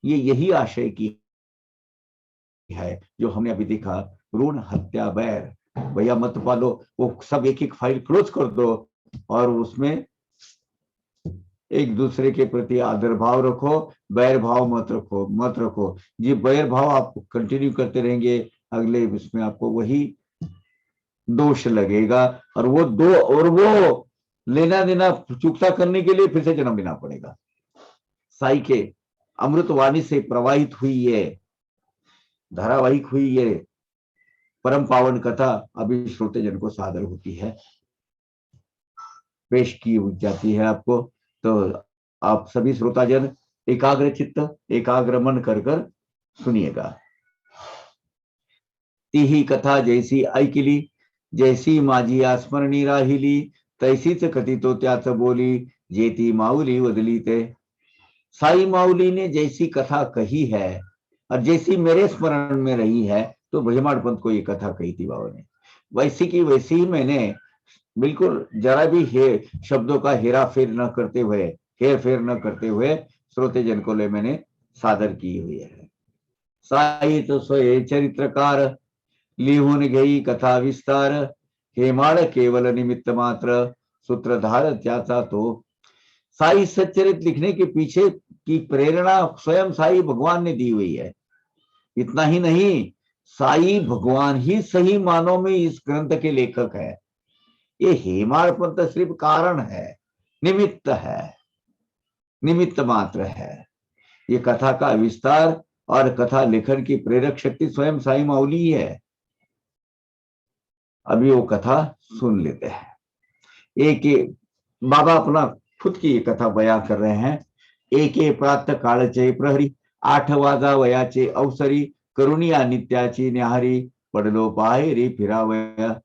ये यही आशय की है जो हमने अभी देखा, ऋण, हत्या, बैर, भैया मत पालो, वो सब एक एक फाइल क्लोज कर दो और उसमें एक दूसरे के प्रति आदर भाव रखो, बैर भाव मत रखो। ये बैर भाव आप कंटिन्यू करते रहेंगे, अगले उसमें आपको वही दोष लगेगा, और वो लेना देना चुकता करने के लिए फिर से जन्म लेना पड़ेगा। साई के अमृतवाणी से प्रवाहित हुई ये धारावाहिक हुई ये परम पावन कथा अभी श्रोते जन को सादर होती है, पेश की जाती है आपको। तो आप सभी श्रोताजन एकाग्र चित्त एकाग्र मन कर सुनिएगा। ती ही कथा जैसी ऐकिली, जैसी माझी आस्मरणी राहिली, तैसीच कथितो त्याच बोली, जेती माऊली वदली ते। साई माऊली ने जैसी कथा कही है और जैसी मेरे स्मरण में रही है, तो भजमाड़ पंथ को ये कथा कही थी बाबा ने, वैसी की वैसी ही मैंने बिल्कुल जरा भी शब्दों का हेर फेर न करते हुए श्रोते जन को ले मैंने सादर की हुई है। साई तो सोए चरित्रकार, लिहून गई कथा विस्तार, हेमाड़ केवल निमित्त मात्र, सूत्रधार त्याचा तो। साई सच्चरित लिखने के पीछे की प्रेरणा स्वयं साई भगवान ने दी हुई है। इतना ही नहीं, साई भगवान ही सही मानों में इस ग्रंथ के लेखक है। ये हेमाड़ पंथ सिर्फ कारण है, निमित्त है, निमित्त मात्र है। ये कथा का विस्तार और कथा लेखन की प्रेरक शक्ति स्वयं साई माऊली है। अभी वो कथा सुन लेते हैं। एक बाबा अपना खुद की कथा बयां कर रहे हैं। एके प्रातः काळचे प्रहरी, 8 वाजा वयाचे अवसरी, करुणिया नित्याची न्याहारी, पडलो बाहेरी फिरावया।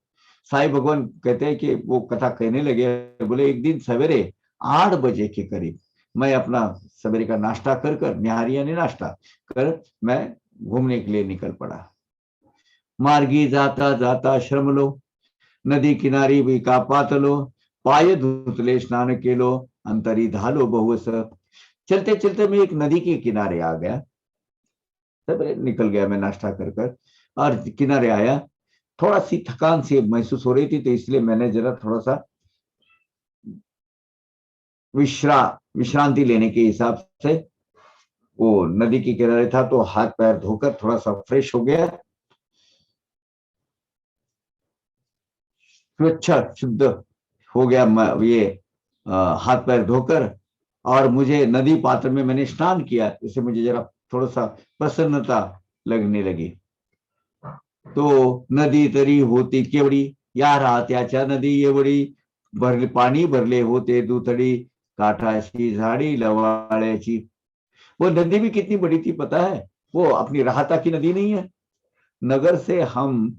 साई भगवान कहते हैं कि वो कथा कहने लगे, बोले एक दिन सवेरे 8 बजे के करीब मैं अपना सवेरे का नाश्ता कर न्याहारी यानी नाश्ता कर मैं घूमने के लिए निकल पड़ा। मार्गी जाता जाता श्रम लो, नदी किनारी भी का पातलो, पाय धुतले स्नान केलो अंतरी धालो बहुस। चलते चलते मैं एक नदी के किनारे आ गया, तब निकल गया मैं नाश्ता कर कर, और किनारे आया, थोड़ा सी थकान सी महसूस हो रही थी, तो इसलिए मैंने जरा थोड़ा सा विश्रांति लेने के हिसाब से वो नदी के किनारे था, तो हाथ पैर धोकर थोड़ा सा फ्रेश हो गया, स्वच्छ शुद्ध हो गया ये हाथ पैर धोकर। और मुझे नदी पात्र में मैंने स्नान किया, इससे मुझे जरा थोड़ा सा प्रसन्नता लगने लगी। तो नदी तरी होती केवड़ी, या रात्याच्या नदी एवढी, भरले पाणी भरले होते दुथडी, काठाशी झाडी लवाळ्याची। वो नदी भी कितनी बड़ी थी पता है? वो अपनी राहता की नदी नहीं है। नगर से हम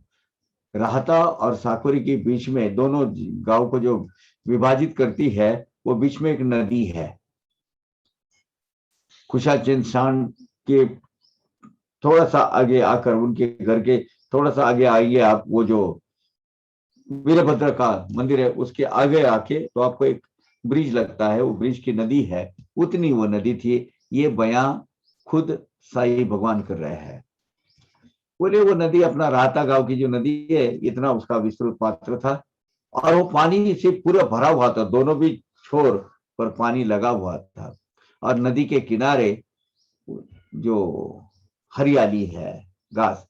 राहता और साकुरी के बीच में, दोनों गांव को जो विभाजित करती है, वो बीच में एक नदी है। खुशाचंद शान के थोड़ा सा आगे आकर, उनके घर के थोड़ा सा आगे आइए आप, वो जो वीरभद्र का मंदिर है उसके आगे आके तो आपको एक ब्रिज लगता है, वो ब्रिज की नदी है, उतनी वो नदी थी। ये बयां खुद साईं भगवान कर रहे हैं। बोले वो नदी अपना राहता गांव की जो नदी है, इतना उसका विस्तृत पात्र था, और वो पानी से पूरा भरा हुआ था, दोनों भी छोर पर पानी लगा हुआ था। और नदी के किनारे जो हरियाली है, घास,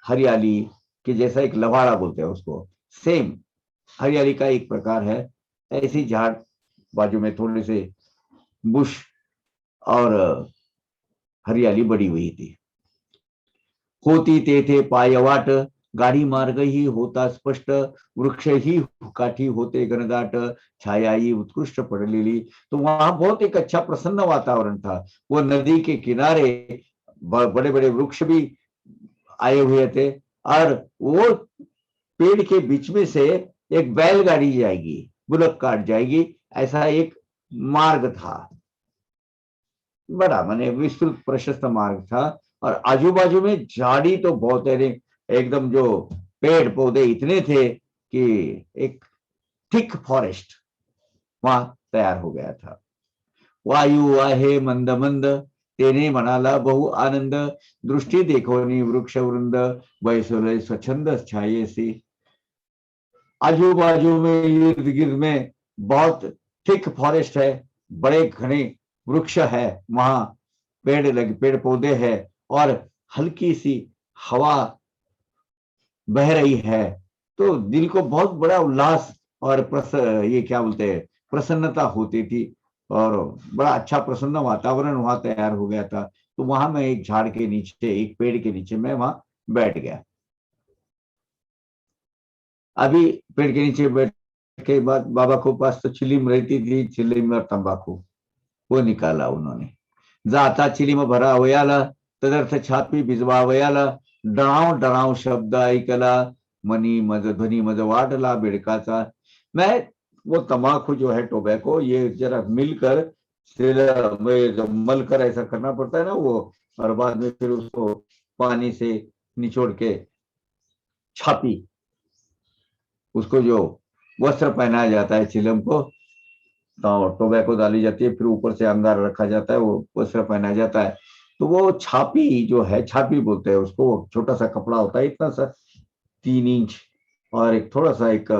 हरियाली के जैसा एक लवाड़ा बोलते हैं उसको, सेम हरियाली का एक प्रकार है, ऐसी झाड़ बाजू में थोड़े से बुश और हरियाली बड़ी हुई थी। होती तेथे पायवाट, गाडी मार्ग ही होता स्पष्ट, वृक्ष ही काठी होते घनदाट, छाया ही उत्कृष्ट पडलेली। तो वहां बहुत एक अच्छा प्रसन्न वातावरण था। वो नदी के किनारे बड़े बड़े वृक्ष भी आए हुए थे, और वो पेड़ के बीच में से एक बैलगाड़ी जाएगी, बुलक काट जाएगी, ऐसा एक मार्ग था। बड़ा माने विस्तृत प्रशस्त मार्ग था, और आजू बाजू में झाड़ी तो बहुत है, एकदम जो पेड़ पौधे इतने थे कि एक थिक फॉरेस्ट वहां तैयार हो गया था। वायू आहे मंद मंद, तेने म्हणाला बहु आनंद, दृष्टी देखोनी वृक्ष वृंद, बैसोले स्वच्छंद छायेसी। आजू बाजू में इर्द गिर्द में बहुत थिक फॉरेस्ट है, बड़े घने वृक्ष है, वहां पेड़ पौधे है, और हल्की सी हवा बह रही है। तो दिल को बहुत बड़ा उल्लास और ये क्या बोलते हैं, प्रसन्नता होती थी, और बड़ा अच्छा प्रसन्न वातावरण वहां तैयार हो गया था। तो वहां मैं एक झाड़ के नीचे, एक पेड़ के नीचे मैं वहां बैठ गया। अभी पेड़ के नीचे बैठ के बाद बाबा को पास तो चिलीम रहती थी, चिलीम और तंबाकू वो निकाला उन्होंने। जाता चिलीम भरा वयाला, तदर्थ छापी भिजवा वयाला, डराव डराव शब्द ऐकला, मनी मज ध्वनी मज वाटला बेडकाचा। मैं वो तंबाकू जो है, टोबैको, ये जरा मिलकर मल कर ऐसा करना पड़ता है ना वो, और बाद में फिर उसको पानी से निचोड़ के छापी, उसको जो वस्त्र पहनाया जाता है चिलम को, तो टोबैको डाली जाती है, फिर ऊपर से अंगार रखा जाता है, वो वस्त्र पहनाया जाता है। तो वो छापी जो है, छापी बोलते हैं उसको, छोटा सा कपड़ा होता है, इतना सा 3 इंच, और एक थोड़ा सा एक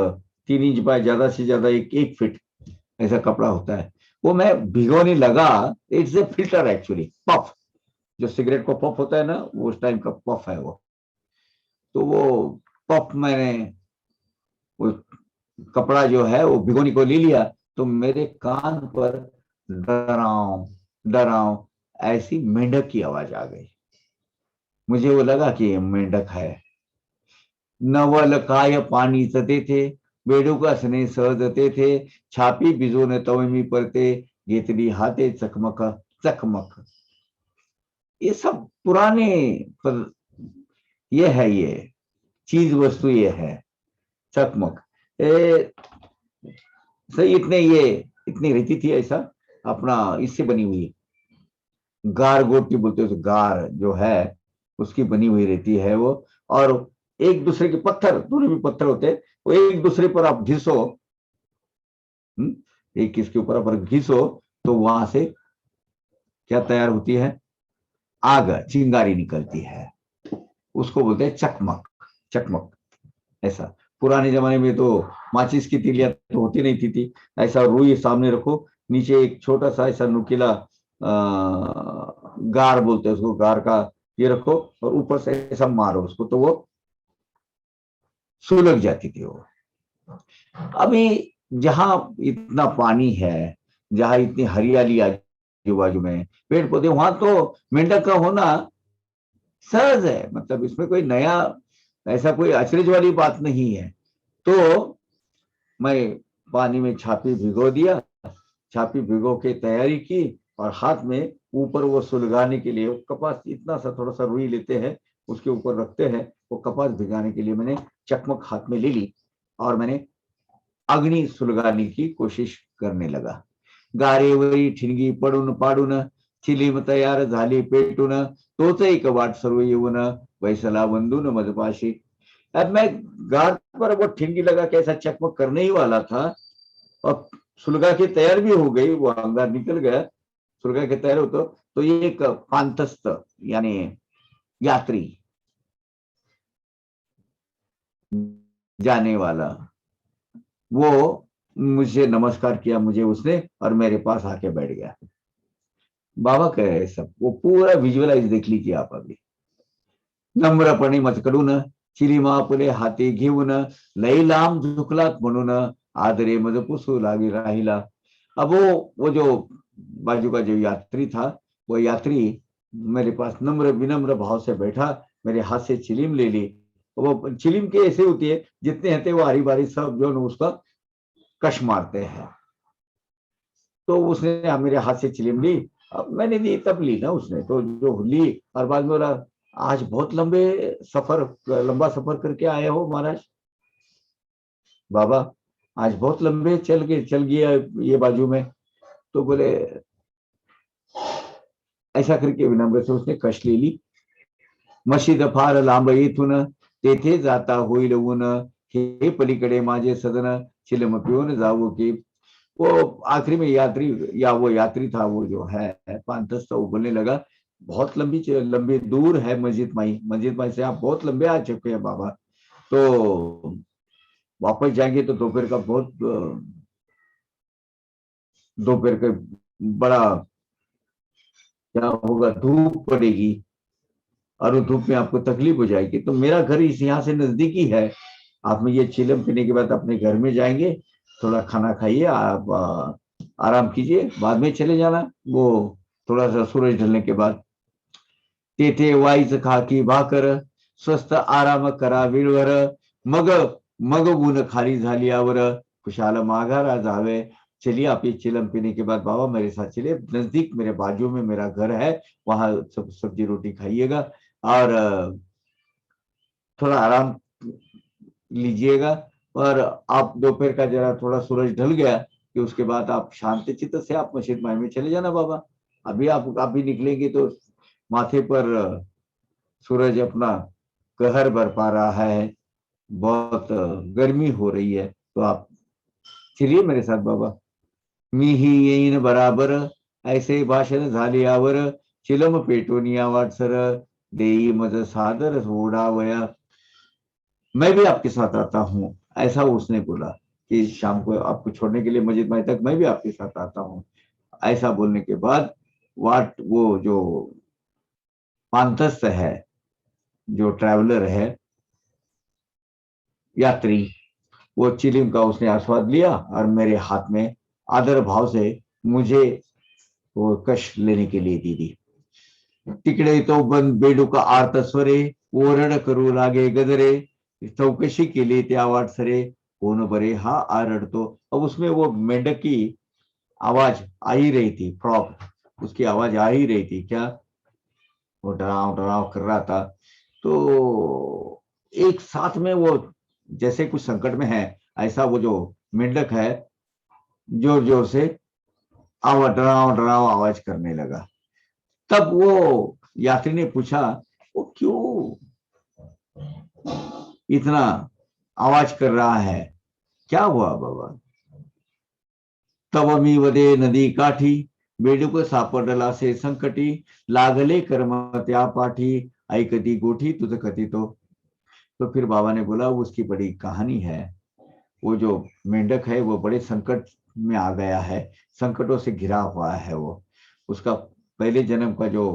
3 इंच बाय ज्यादा से ज्यादा 1 फीट ऐसा कपड़ा होता है। वो मैं भिगोने लगा, it's a filter actually, puff, जो सिगरेट को पफ होता है ना, वो उस टाइम का पफ है वो। तो वो पफ मैंने वो कपड़ा जो है वो भिगोने को ले लिया, तो मेरे कान पर डराव डराव ऐसी मेंढक की आवाज आ गई। मुझे वो लगा कि मेंढक है। नवल काय पाणीच तेथे, बेडूकासने सहज तेथे, छापी भिजून तवमी परते, घेतली हाते चकमक चकमक। ये सब पुराने पर ये है, ये चीज वस्तु ये है चकमक। सही इतनी रहती थी ऐसा, अपना इससे बनी हुई गार गोटी बोलते हैं, गार जो है उसकी बनी हुई रहती है वो। और एक दूसरे के पत्थर, दोनों भी पत्थर होते हैं, वो एक दूसरे पर आप घिसो एक इसके ऊपर अगर घिसो तो वहां से क्या तैयार होती है, आग, चिंगारी निकलती है, उसको बोलते हैं चकमक। चकमक ऐसा। पुराने जमाने में तो माचिस की तीलियां तो होती नहीं थी। ऐसा रुई सामने रखो, नीचे एक छोटा सा ऐसा नुकीला गार बोलते हैं उसको, गार का ये रखो और ऊपर से ऐसा मारो उसको तो वो सुलग जाती थी वो। अभी जहां इतना पानी है, जहां इतनी हरियाली आजू बाजू में पेड़ पौधे, वहां तो मेंढक का होना सहज है। मतलब इसमें कोई नया, ऐसा कोई अचरज वाली बात नहीं है। तो मैं पानी में छापी भिगो दिया, छापी भिगो के तैयारी की, और हाथ में ऊपर वो सुलगाने के लिए कपास इतना सा थोड़ा सा रुई लेते हैं, उसके ऊपर रखते हैं, वो कपास भिगाने के लिए मैंने चकमक हाथ में ले ली और मैंने अग्नि सुलगाने की कोशिश करने लगा। गारेवरी ठिणगी पडून पाडून चिलीम तयार झाली पेटून, तोच एक वाट सर्व येऊन वैसला बंधून मजपाशी। अब मैं गार पर वो ठिणगी लगा के ऐसा चकमक करने ही वाला था, और सुलगा के तैयार भी हो गई, वो अंगार निकल गया, सुलगा के तैयार हो तो ये एक पांतस्थ यानी यात्री जाने वाला, वो मुझे नमस्कार किया मुझे उसने, और मेरे पास आके बैठ गया। बाबा कह रहे सब, वो पूरा विजुअलाइज देख लीजिए आप अभी। नम्रपणे मजकडून चिलीमा पुले हाती घेऊन लई लांब झुकलात म्हणून आदरे मज पुसू लागी राहिला। अब वो जो बाजू का जो यात्री था, वो यात्री मेरे पास नम्र विनम्र भाव से बैठा, मेरे हाथ से चिलीम ले ली। वो चिलीम की ऐसे होती है, जितने हैं वो हरी बारी सब जो उसका कश मारते हैं। तो उसने मेरे हाथ से चिलीम ली, अब मैंने दी तब ली ना उसने, तो जो ली, और बाद में बोला आज बहुत लंबा सफर करके आए हो महाराज। बाबा आज बहुत लंबे चल गया ये बाजू में। तो बोले, ऐसा करके विनम्र से उसने कश ले ली। मशीद फार लांब येथून तेथे जाता होईल ऊन, हे पलीकडे माझे सदन चिलम पिऊन जावो की। वो आखिरी में यात्री, या वो यात्री था वो जो है पांतस्थ, वो बोलने लगा बहुत लंबी लंबी दूर है मस्जिद माई से आप बहुत लंबे आ चुके हैं बाबा, तो वापस जाएंगे तो दोपहर का बहुत, दोपहर का बड़ा क्या होगा, धूप पड़ेगी, और धूप में आपको तकलीफ हो जाएगी, तो मेरा घर इस यहाँ से नजदीकी है, आप में ये चिलम पीने के बाद अपने घर में जाएंगे, थोड़ा खाना खाइए, आप आराम कीजिए, बाद में चले जाना, वो थोड़ा सा सूरज ढलने के बाद। तेथे वाईच खाकी भाकर स्वस्थ आराम करा विळवर, मग मग ऊन खाली झाली आवर खुशाल माघारा जावे। चलिए आप ये चिलम पीने के बाद बाबा मेरे साथ चलिए, नजदीक मेरे बाजू में मेरा घर है, वहां सब सब्जी रोटी खाइएगा और थोड़ा आराम लीजिएगा। और आप दोपहर का जरा थोड़ा सूरज ढल गया कि उसके बाद आप शांत चित्त से आप मस्जिद माई में चले जाना बाबा। अभी आप अभी निकलेंगे तो माथे पर सूरज अपना कहर बरपा रहा है, बहुत गर्मी हो रही है, तो आप चलिए मेरे साथ बाबा। मी ही येईन बराबर ऐसे भाषण झाले यावर, चिलम पेटून या वाटसर देई मज सादर सोडावया। मैं भी आपके साथ आता हूँ, ऐसा उसने बोला कि शाम को आपको छोड़ने के लिए मस्जिद माई तक मैं भी आपके साथ आता हूँ। ऐसा बोलने के बाद वाट वो जो पांतस्थ है, जो ट्रैवलर है, यात्री, वो चिलिम का उसने आस्वाद लिया और मेरे हाथ में आदर भाव से मुझे वो कश लेने के लिए दी दी। तिकडे तो बंद बेडूका आर्त स्वरे ओरड करू लागे गजरे, चौकशी केली त्या वाटसरे कोण बरे हा आरडतो। अब उसमें वो मेंढक की आवाज आ ही रही थी, फ्रॉग उसकी आवाज आ ही रही थी क्या, वो डराव डराव कर रहा था। तो एक साथ में वो जैसे कुछ संकट में है, ऐसा वो जो मेंढक है जोर जोर से आवाज, डराव डराव आवाज करने लगा। तब वो यात्री ने पूछा वो क्यों इतना आवाज कर रहा है, क्या हुआ बाबा। तव मी वदे नदी काठी, बेडूक सापडला से संकटी, लागले कर्म त्या पाठी, ऐकती गोठी तुझ कथितो। तो फिर बाबा ने बोला उसकी बड़ी कहानी है। वो जो मेंढक है वो बड़े संकट में आ गया है, संकटों से घिरा हुआ है। वो उसका पहले जन्म का जो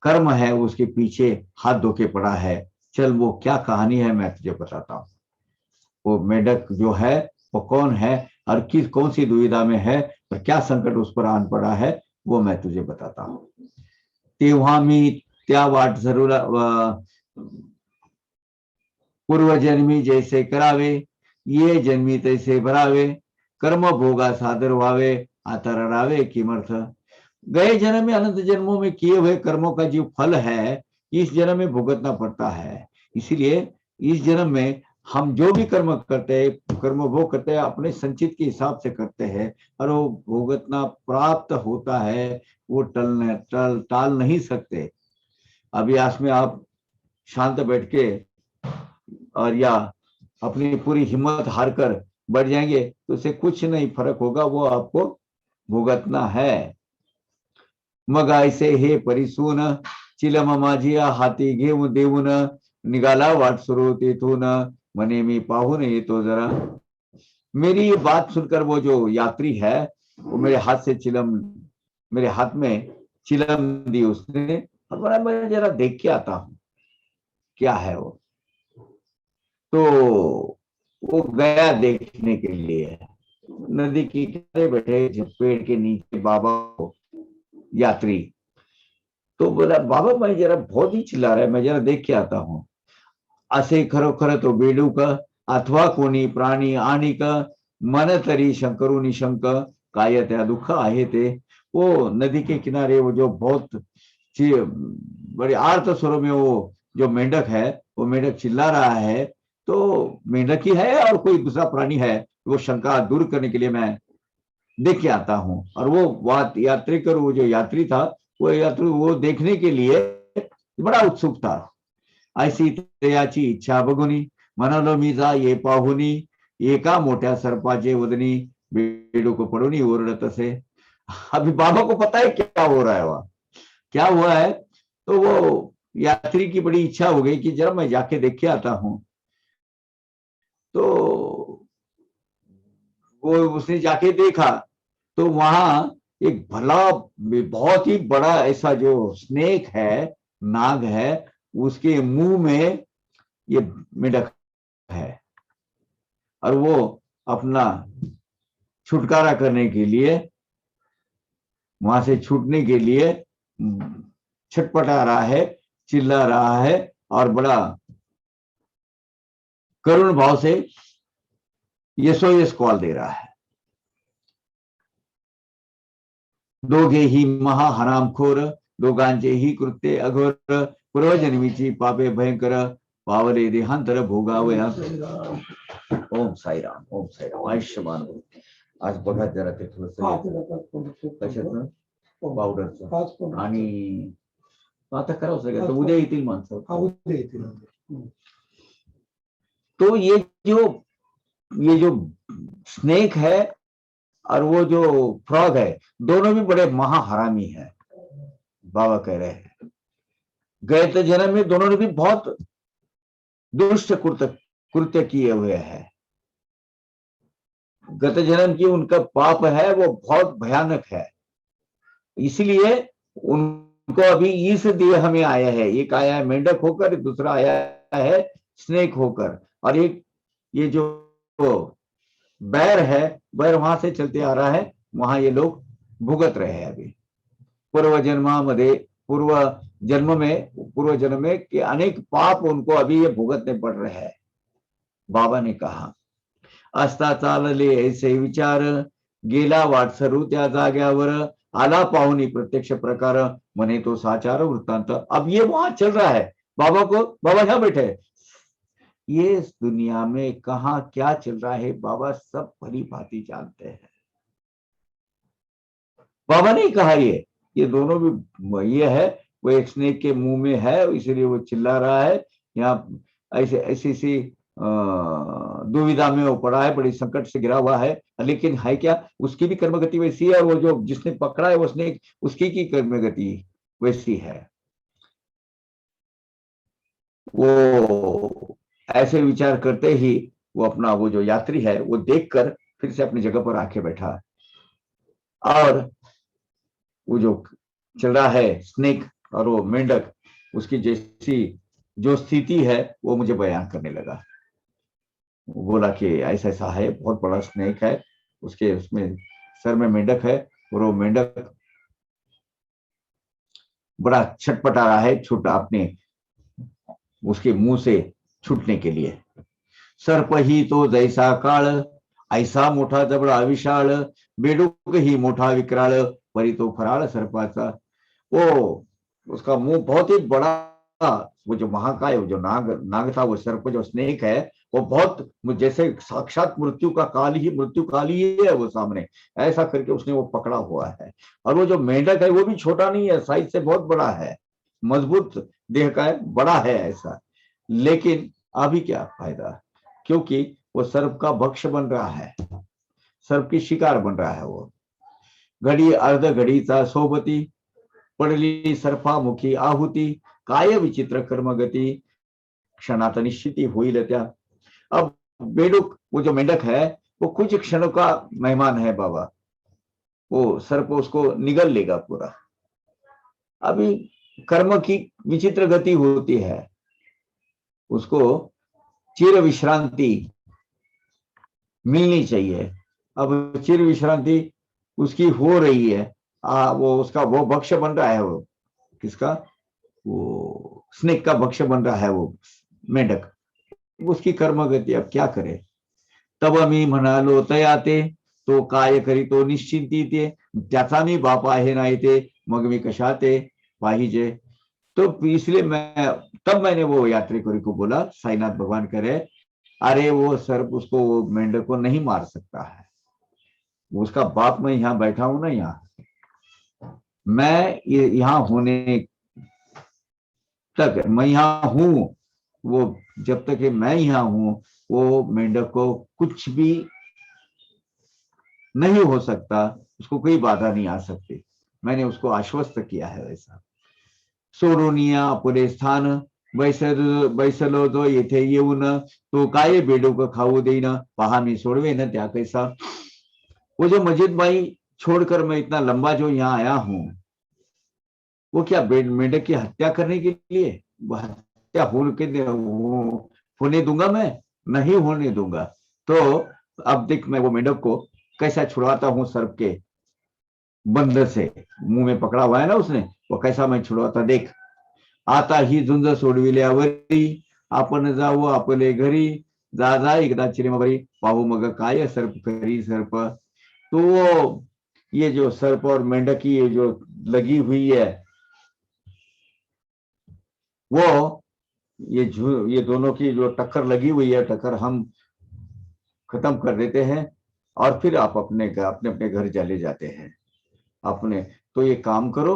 कर्म है उसके पीछे हाथ धो के पड़ा है। चल वो क्या कहानी है मैं तुझे बताता हूँ। वो मेंढक जो है वो कौन है और किस कौन सी दुविधा में है और क्या संकट उस पर आन पड़ा है वो मैं तुझे बताता हूँ। तेव्हा मी त्या वाट जरूर पूर्व जन्मी जैसे करावे, ये जन्मी तैसे भरावे, कर्म भोगा सादर व्हावे, आता रडावे किमर्थ। गए जन्म में अनंत जन्मों में किए हुए कर्मों का जो फल है इस जन्म में भुगतना पड़ता है। इसीलिए इस जन्म में हम जो भी कर्म करते हैं, कर्म भोग करते हैं, अपने संचित के हिसाब से करते हैं और वो भुगतना प्राप्त होता है। वो टाल नहीं सकते। अभी आज में आप शांत बैठ के और या अपनी पूरी हिम्मत हार कर बढ़ जाएंगे तो उससे कुछ नहीं फर्क होगा, वो आपको भुगतना है। मग ऐसे हे परिसून, चिलम माझिया हाती घेऊन देऊन, निघाला वाट सुरू तेथून, मने मी पाहून येतो जरा। मेरी ये बात सुनकर वो जो यात्री है वो मेरे हाथ से चिलम, मेरे हाथ में चिलम दी उसने और बोला मैं जरा देख के आता हूं क्या है वो। तो वो गया देखने के लिए। नदी के किनारे बैठे पेड़ के नीचे बाबा को यात्री। तो बोला बाबा मैं जरा बहुत ही चिल्ला रहा है, मैं जरा देख के आता हूँ। असे खरोखर तो बेडूक अथवा कोणी प्राणी आणिक, मन तरी शंकरुनी शंक, काय त्या दुःख आहे ते। वो नदी के किनारे वो जो बहुत बड़े आर्त स्वरों में वो जो मेंढक है वो मेंढक चिल्ला रहा है। तो मेंढक ही है और कोई दूसरा प्राणी है, वो शंका दूर करने के लिए मैं देख के आता हूँ। और वो यात्री कर वो जो यात्री था वो यात्री वो देखने के लिए बड़ा उत्सुक था। ऐसी त्याची इच्छा बघुनी, म्हणालो मी जा ये पाहुनी, एका मोठ्या सर्पाचे वदनी, बेडूक पडूनी ओरडत असे। अभी बाबा को पता है क्या हो रहा है, वहां क्या हुआ है। तो वो यात्री की बड़ी इच्छा हो गई कि जरा मैं जाके देख के आता हूं। तो वो उसने जाके देखा तो वहां एक भला बहुत ही बड़ा ऐसा जो स्नेक है, नाग है, उसके मुंह में ये मेढक है। और वो अपना छुटकारा करने के लिए, वहां से छूटने के लिए छटपटा रहा है, चिल्ला रहा है और बड़ा करुण भाव से यशोयश कॉल दे रहा है। दोघे ही महा हरामखोर, दोघांचे ही कृत्य अघोर, पूर्वजन्मीची पापे भयंकर, पावले देहांतर भोगावया। ओम साईराम, ओम साईराम, आयुष्यमान भव। आज बघा जरा ते थोडस कशाचं पावडरचं आणि आता करावं सगळं तर उद्या येतील माणसं। तो ये जो स्नेक है और वो जो फ्रॉग है दोनों भी बड़े महाहरामी है, बाबा कह रहे हैं। गए तो जन्म में दोनों ने भी बहुत दुष्ट कृत्य किए हुए हैं। गत जन्म की उनका पाप है वो बहुत भयानक है, इसलिए उनको अभी इस देह में आया है। एक आया है मेंढक होकर, दूसरा आया है स्नेक होकर, और एक ये जो बैर है, बैर वहां से चलते आ रहा है, वहां ये लोग भुगत रहे हैं अभी। पूर्व जन्म में कि अनेक पाप उनको अभी ये भुगतने पड़ रहे हैं। बाबा ने कहा असता चालले ऐसे विचार, गेला वाटसरू त्या जाग्यावर, आला पाहुनी प्रत्यक्ष प्रकार, मने तो साचार वृत्तांत। अब ये वहां चल रहा है, बाबा यहां बैठे, ये इस दुनिया में कहा क्या चल रहा है बाबा सब भली भांति जानते हैं। बाबा ने कहा ये दोनों भी ये है, वो एक स्नेक के मुंह में है इसलिए वो चिल्ला रहा है। यहाँ ऐसी दुविधा में वो पड़ा है, बड़ी संकट से घिरा हुआ है, लेकिन है क्या, उसकी भी कर्मगति वैसी है, और वो जो जिसने पकड़ा है उसने उसकी की कर्मगति वैसी है। वो ऐसे विचार करते ही वो अपना वो जो यात्री है वो देखकर फिर से अपनी जगह पर आके बैठा, और वो जो चल रहा है स्नेक और वो मेंढक, उसकी जैसी जो स्थिति है वो मुझे बयान करने लगा। वो बोला कि ऐसा ऐसा है, बहुत बड़ा स्नेक है, उसके उसमें सर में मेंढक है, और वो मेंढक बड़ा छटपटा रहा है छूट अपने उसके मुंह से छूटने के लिए। सर्प ही तो जैसा काळ, ऐसा मोठा जबडा विशाळ, बेडूक ही मोठा विकराळ, परी तो फराळ सर्पाचा। वो उसका मुंह बहुत ही बड़ा, वो जो महाकाय, वो जो नाग नाग था, वो सर्प जो स्नेक है, वो बहुत जैसे साक्षात मृत्यु का काल ही, मृत्यु काल ही है वो सामने, ऐसा करके उसने वो पकड़ा हुआ है। और वो जो मेंढक है वो भी छोटा नहीं है, साइज से बहुत बड़ा है, मजबूत देह का है, बड़ा है ऐसा। लेकिन अभी क्या फायदा, क्योंकि वो सर्प का भक्ष बन रहा है, सर्प की शिकार बन रहा है वो। घडी अर्ध घडीचा सोबती, पडली सर्पामुखी आहुती, काय विचित्र कर्मगती, क्षणात निश्चिती होईल त्या। अब बेडूक वो जो मेंढक है वो कुछ क्षणों का मेहमान है बाबा, वो सर्प उसको निगल लेगा पूरा। अभी कर्म की विचित्र गति होती है, उसको चिर विश्रांति मिलनी चाहिए। अब चिर विश्रांति उसकी हो रही है, वो उसका वो भक्ष्य बन रहा है, वो किसका, वो स्नेक का भक्ष्य बन रहा है वो मेंढक, उसकी कर्मगती अब क्या करे। तब मी म्हणालो तयाते, तो काय करीतो निश्चिंती ते, त्याचा मी बाप आहे नाही ते, मग मी कशाते पाहिजे। तो इसलिए तब मैंने वो यात्री को बोला, साईनाथ भगवान करे, अरे वो सर्प उसको, वो मेंढक को नहीं मार सकता है, उसका बाप मैं यहाँ बैठा हूं ना, यहाँ मैं यहाँ होने तक मैं यहाँ हूं, वो जब तक मैं यहाँ हूं वो मेंढक को कुछ भी नहीं हो सकता, उसको कोई बाधा नहीं आ सकती। मैंने उसको आश्वस्त किया है वैसा। सोडूनिया पुढे स्थान, बैसलो जो येथे येऊन, तो काय बेडूक खाऊ देईन, पहा मी सोडवेन त्या कैसा। वो जो मजिद भाई छोड़कर मैं इतना लंबा जो यहाँ आया हूं, वो क्या मेंढक की हत्या करने के लिए, हत्या होने दूंगा मैं, नहीं होने दूंगा। तो अब देख मैं वो मेंढक को कैसा छुड़वाता हूं सर्प के बंदर से, मुंह में पकड़ा हुआ है ना उसने, वो कैसा मैं छुड़वाता देख। आता ही झुंज सोडविल्यावरी, आपण जाऊ आपले घरी, जा जा एकदा चिरेमाबरी, पाहू मग काय सर्प करी सर्प। तो वो ये जो सर्प और मेंढक की ये जो लगी हुई है, वो ये दोनों की जो टक्कर लगी हुई है, टक्कर हम खत्म कर देते हैं, और फिर आप अपने अपने घर चले जाते हैं अपने। तो ये काम करो,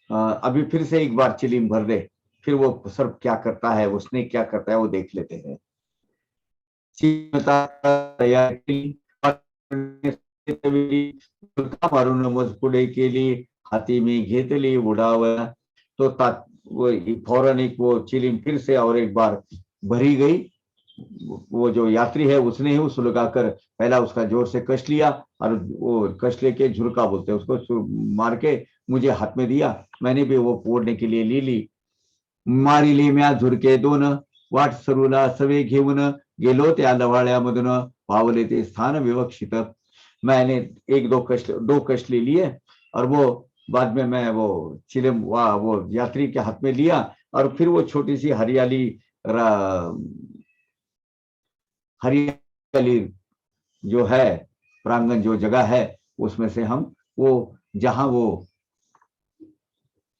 अभी फिर से एक बार चिलीम भर दे, फिर वो सर्प क्या करता है, उसने क्या करता है वो देख लेते हैं। मारून मज पुढे केली, हाती मी घेतली उडावया। तो वो फौरन एक वो चिलीम फिर से और एक बार भरी गई। वो जो यात्री है उसने ही उस लगाकर पहला उसका जोर से कस लिया, और वो कस लेके झुरका बोलते हैं उसको, मार के मुझे हाथ में दिया, मैंने भी वो फोड़ने के लिए ली। मारिली म्या झुरके दोन, वाट सरूला सवे घेऊन, गेलो त्या लवाळ्यामधून, पावले ते स्थान विवक्षित। मैंने एक दो कष्ट ले लिए, और वो बाद में मैं वो चिलम वो यात्री के हाथ में लिया, और फिर वो छोटी सी हरियाली जो है प्रांगण, जो जगह है, उसमें से हम वो जहां वो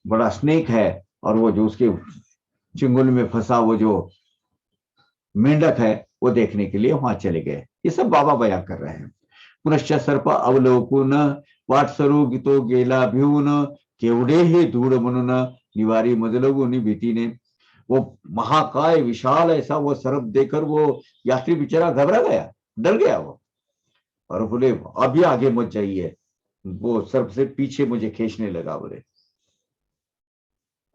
बड़ा स्नेक है और वो जो उसके चिंगुल में फंसा वो जो मेंढक है, वो देखने के लिए वहां चले गए। ये सब बाबा बयान कर रहे हैं। पुनश्च सर्प अवलोकून, वाटसरू गीतो गेला भिवून, केवढे हे धूळ म्हणून, निवारी मजलगुनी भीतीने। वो महाकाय विशाल ऐसा वो सर्प देखकर वो यात्री बेचारा घबरा गया, डर गया वो, और बोले अभी आगे मत जाइए। वो सर्प से पीछे मुझे खींचने लगा। बोले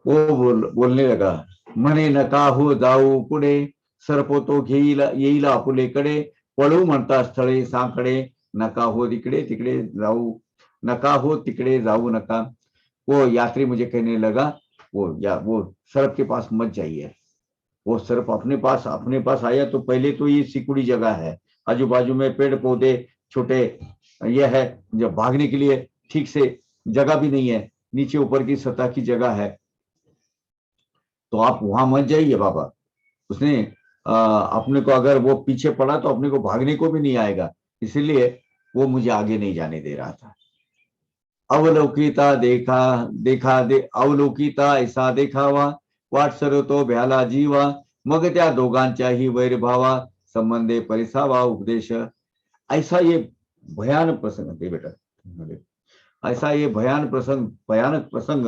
वो बोलने लगा, मने नका हो जाऊ पुढे, सर्प तो येईल आपुलेकडे, पळू म्हणता स्थळे साकडे, नका हो तिकडे तिकडे जाऊ, नका हो तिकडे जाऊ नका। वो यात्री मुझे कहने लगा वो सर्प के पास मत जाइए। वो सर्प अपने पास आया तो पहले तो ये सिकुड़ी जगह है, आजू बाजू में पेड़ पौधे छोटे, यह है जब भागने के लिए ठीक से जगह भी नहीं है, नीचे ऊपर की सतह की जगह है, तो आप वहां मत जाइए बाबा। उसने अपने को अगर वो पीछे पड़ा तो अपने को भागने को भी नहीं आएगा, इसीलिए वो मुझे आगे नहीं जाने दे रहा था। अवलौकिता देखा देखा दे अवलौकिता ऐसा देखावा, वाट सरतो भ्याला जीवा, मग त्या दोघांच्याही वैरभावा, संबंधे परिसावा उपदेश। ऐसा ये भयानक प्रसंग दे बेटा, ऐसा ये भयानक प्रसंग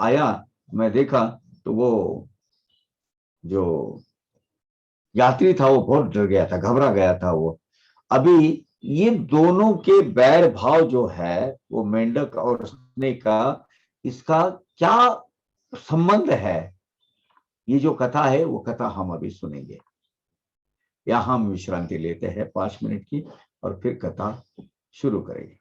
आया। मैं देखा तो वो जो यात्री था वो बहुत डर गया था, घबरा गया था वो। अभी ये दोनों के बैर भाव जो है, वो मेंढक और स्नेक का, इसका क्या संबंध है, ये जो कथा है वो कथा हम अभी सुनेंगे। या हम विश्रांति लेते हैं 5 मिनट की और फिर कथा शुरू करेंगे।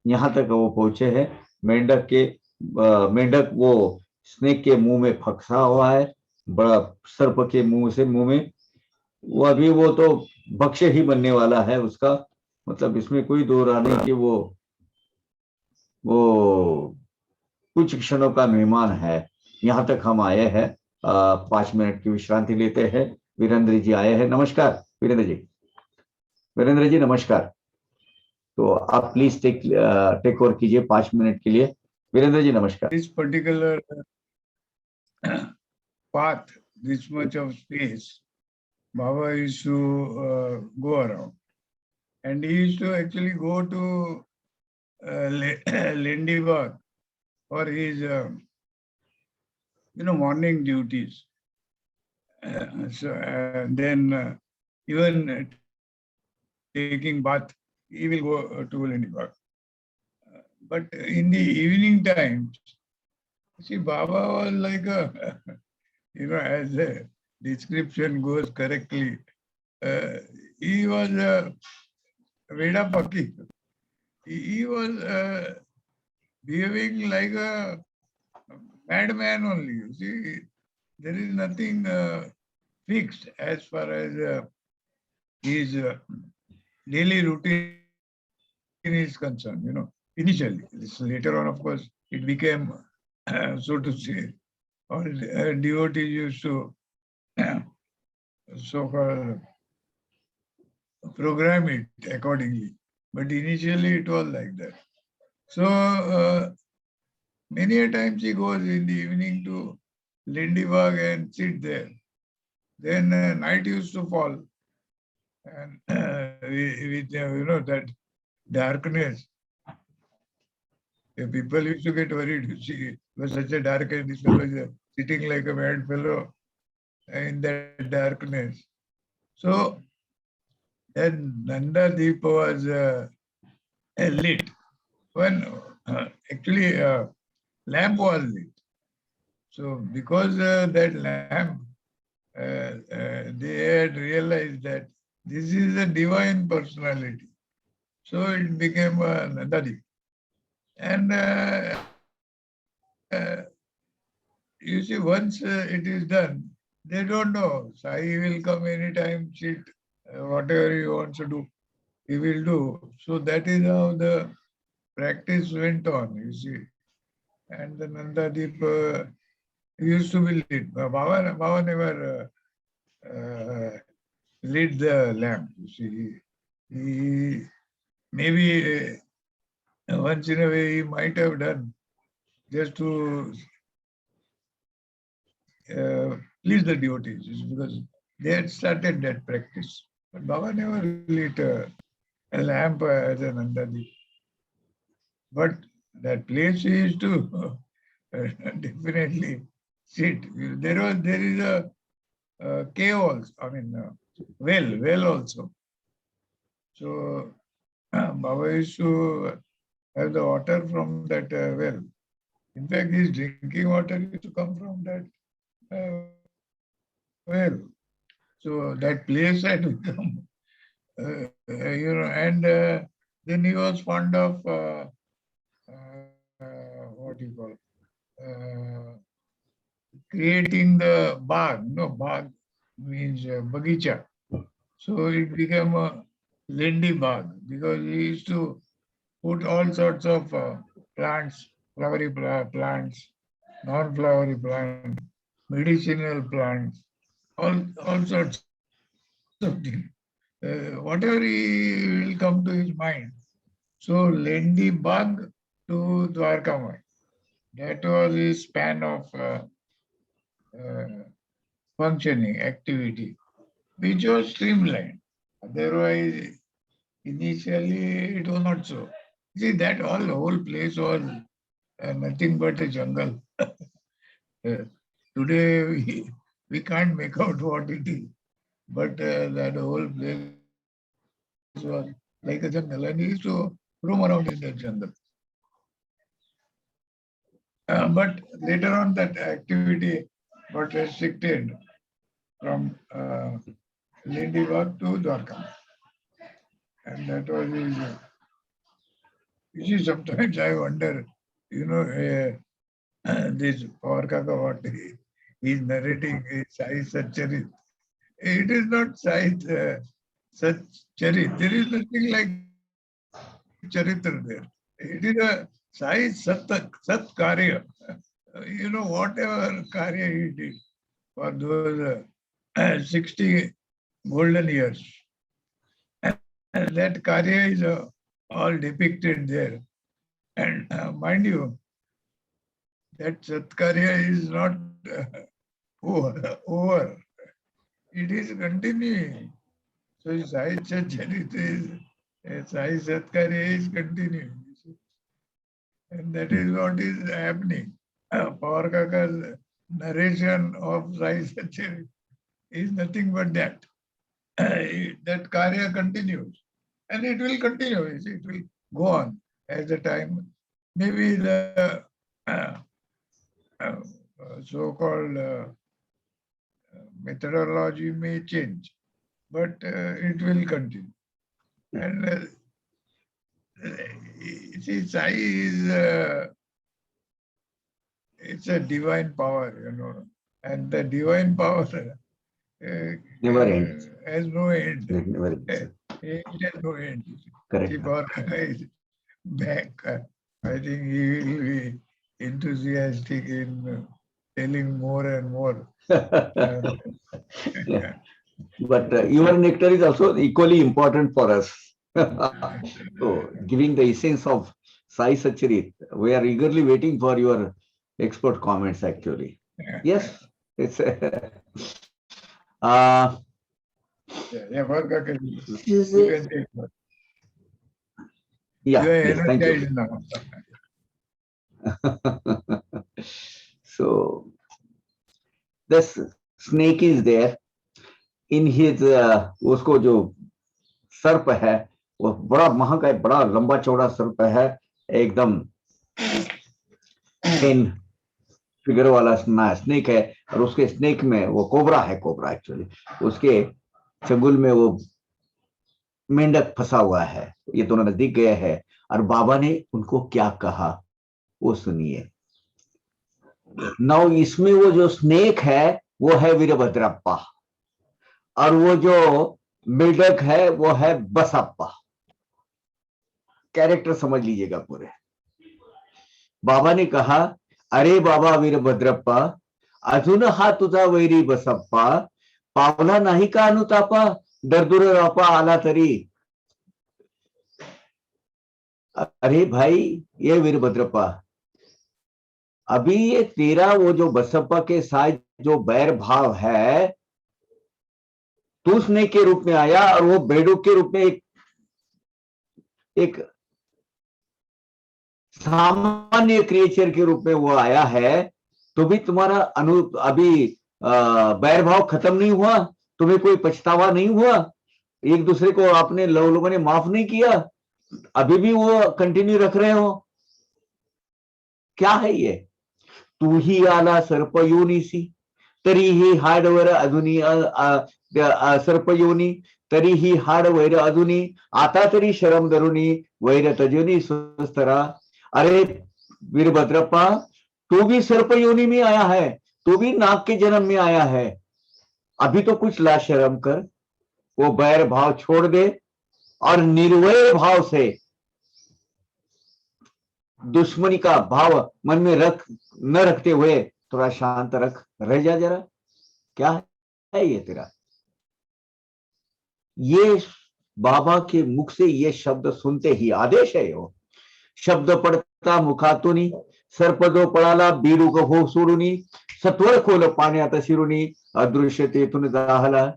यहां तक वो पहुंचे हैं, मेंढक वो स्नेक के मुंह में फंसा हुआ है, बड़ा सर्प के मुंह में वो अभी वो तो भक्ष्य ही बनने वाला है उसका, मतलब इसमें कोई दो राय नहीं कि वो कुछ क्षणों का मेहमान है। यहाँ तक हम आए हैं, 5 मिनट की विश्रांति लेते हैं। वीरेंद्र जी आए हैं। नमस्कार वीरेंद्र जी नमस्कार। तो आप प्लीज टेक ओवर कीजिए 5 मिनट के लिए। वीरेंद्र जी नमस्कार। This particular path, this much of space, Baba used to go around, and he used to actually go to Lindibag for his morning duties. Then even taking bath, he will go to Lindibag. But in the evening times, see, Baba was like a, as the description goes correctly, he was a Veda Paki. He was behaving like a madman only. You see, there is nothing fixed as far as his daily routine is concerned, initially. Later on, of course, it became, so to say, all devotees used to so-called program it accordingly. But initially it was like that. So many a times he goes in the evening to Lindibag and sit there. Then night used to fall, and with that darkness, people used to get worried. You see, it was such a dark, and this fellow is sitting like a mad fellow in that darkness. So then Nanda Deep was lit. When actually lamp was lit. So because that lamp, they had realized that this is a divine personality. So it became Nanda Deep. And you see, once it is done, they don't know. Sai will come anytime, sit, whatever he wants to do, he will do. So that is how the practice went on, you see. And the Nanda Deep used to be lit. Baba never lit the lamp, you see. He maybe once in a way he might have done just to please the devotees, because they had started that practice. But Baba never lit a lamp as a Nanda Deep. But that place he used to definitely sit. There is a cave also. I mean, well also. So Baba used to have the water from that well. In fact, his drinking water used to come from that well. So that place had become, and then he was fond of what do you call, creating the bagh. No, bagh means bagicha. So it became a Lendi Bagh because he used to put all sorts of plants, flowery plants, non-flowery plants, medicinal plants, all sorts of things. Whatever he will come to his mind. So Lendi Bagh to Dwarkamai. That was his span of functioning activity, which was streamlined. Otherwise, initially it was not so. See, that whole place was nothing but a jungle. Today we can't make out what it is, but that whole place was like a jungle, and he used to roam around in that jungle. But later on, that activity got restricted from Lindibag to Dwarka. And that was his. You see, sometimes I wonder, this Power Kaka, what he is narrating is Sai Satcharit. It is not Sai Satcharit. There is nothing like Charitra there. It is a Sai Sat Karya. Whatever Karya he did for those 60 golden years. And that Karya is all depicted there. And mind you, that Satkarya is not over. It is continuing. So Sai Charita is, Sai Satkarya is continuing. And that is what is happening. Power Kaka's narration of Sai Satkarya is nothing but that. That Karya continues. And it will continue. It will go on as the time. Maybe the so-called methodology may change, but it will continue. And see, Sai is it's a divine power, and the divine power Never ends. has no end. It never ends. It has no end. Correct. See, Power Kaka is back. I think he will be enthusiastic in telling more and more. Yeah. But your nectar is also equally important for us. So, giving the essence of Sai Satcharit, we are eagerly waiting for your expert comments actually. Yes, it's Yeah, Power Kaka, you is can take one. yeah, You are please, thank you. energized now. So this snake is there in his उसको जो सर्प है वो बड़ा महंगा है, बड़ा लंबा चौड़ा सर्प है, एकदम 10 फिगर वाला स्नेक है, और उसके स्नेक में वो कोबरा है, कोबरा एक्चुअली उसके चंगुल में वो मेंढक फंसा हुआ है। ये दोनों नजदीक गए हैं और बाबा ने उनको क्या कहा वो सुनिए। नाउ इसमें वो जो स्नेक है वो है वीरभद्रप्पा और वो जो मेंढक है वो है बसप्पा। कैरेक्टर समझ लीजिएगा पूरे। बाबा ने कहा, अरे बाबा वीरभद्रप्पा, अजून हा तुझा वैरी बसप्पा पावला नाही का अनुतापा, दरदुरापा आला तरी। अरे भाई ये वीरभद्रप्पा, अभी ये तेरा वो जो बसप्पा के साथ जो बैर भाव है, तू स्नेक के रूप में आया और वो बेडूक के रूप में एक सामान्य क्रिएचर के रूप में वो आया है, तो भी तुम्हारा अभी बैर भाव खत्म नहीं हुआ, तुम्हें कोई पछतावा नहीं हुआ, एक दूसरे को आपने लोगों ने माफ नहीं किया, अभी भी वो कंटिन्यू रख रहे हो, क्या है ये? तू ही आला सर्पयोनीसी तरीही हाडवर अधुनी सर्पयोनी तरीही हाड वैर अधुनी आता तरी शरम धरुनी वैर तजुनी सुस्तरा। अरे वीरभद्रप्पा, तू भी सर्पयोनी में आया है, तू भी नाग के जन्म में आया है, अभी तो कुछ ला शर्म कर, वो बैर भाव छोड़ दे और निर्वैर भाव से दुश्मनी का भाव मन में न रखते हुए थोड़ा शांत रह जा जरा, क्या है ये तेरा? ये बाबा के मुख से ये शब्द सुनते ही आदेश है, वो शब्द पडता मुखातूनी सर्पदो पळाला बीडूक हो सोडूनी सत्वर खोल पाण्यात शिरुनी अदृश्य तेथून जाहला।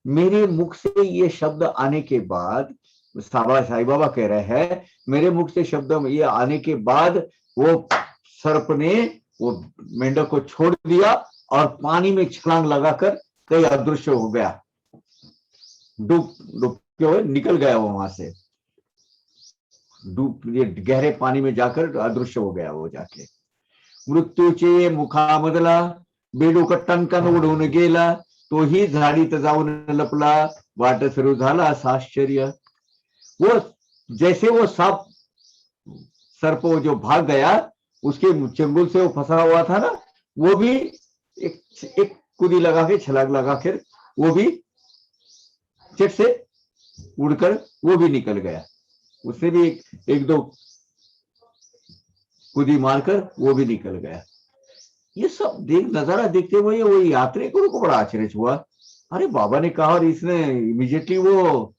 मेरे मुख से ये शब्द आने के बाद, साई बाबा कह रहे हैं, मेरे मुख से शब्द ये आने के बाद वो सर्प ने वो मेंढक को छोड़ दिया और पानी में छलांग लगाकर कहीं अदृश्य हो गया, डूब के निकल गया वो वहां से, ये गहरे पानी में जाकर अदृश्य हो गया वो जाके। मृत्यूचे मुखामधला बेडूक टणकन उडून गेला, तोही झाडीत जाऊन लपला, वाट सुरू झाला आश्चर्य। वो जैसे वो सांप सर्प जो भाग गया, उसके चंगुल से वो फंसा हुआ था ना, वो भी एक कुदी लगा के छलांग लगा कर वो भी चट से उड़कर वो भी निकल गया, उससे भी एक दो कुदी मारकर वो भी निकल गया। ये सब नजारा देखते हुए वो यात्री को बड़ा आश्चर्य हुआ। अरे बाबा ने कहा और इसने इमीडिएटली वो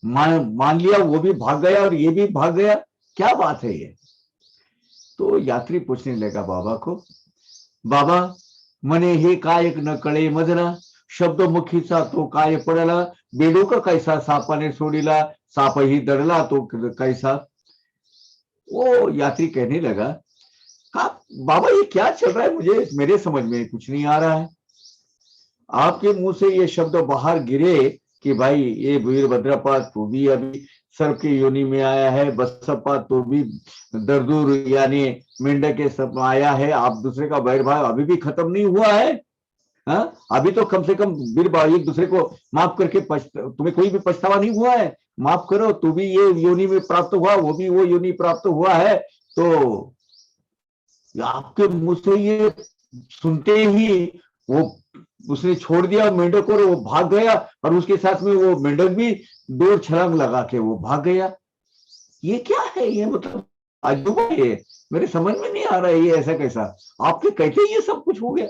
मान लिया, वो भी भाग गया और ये भी भाग गया, क्या बात है ये? तो यात्री पूछने लगा बाबा को, बाबा मने हे काय न कळे मधला, शब्द मुखीचा तो काय पडला, बेडूक कैसा सापाने सोडिला, साप ही दडला तो कैसा। वो यात्री कहने लगा, बाबा ये क्या चल रहा है, मुझे मेरे समझ में कुछ नहीं आ रहा है। आपके मुंह से ये शब्द बाहर गिरे कि भाई ये वीरभद्रप्पा तो भी अभी सर्प की योनि में आया है, बसप्पा तो भी दरदूर यानी मेंढक के सब आया है, आप दूसरे का बैरभाव अभी भी खत्म नहीं हुआ है। हाँ, अभी तो कम से कम वीर एक दूसरे को माफ करके तुम्हें कोई भी पछतावा नहीं हुआ है, माफ करो, तू भी ये योनि में प्राप्त हुआ, वो भी वो योनि प्राप्त हुआ है। तो आपके मुंह से ये सुनते ही वो उसने छोड़ दिया मेंढक और वो भाग गया, और उसके साथ में वो मेंढक भी दो छलांग लगा के वो भाग गया। ये क्या है? ये मतलब अजूबा है, मेरे समझ में नहीं आ रहा है ये ऐसा कैसा, आपके कहते ये सब कुछ हो गया।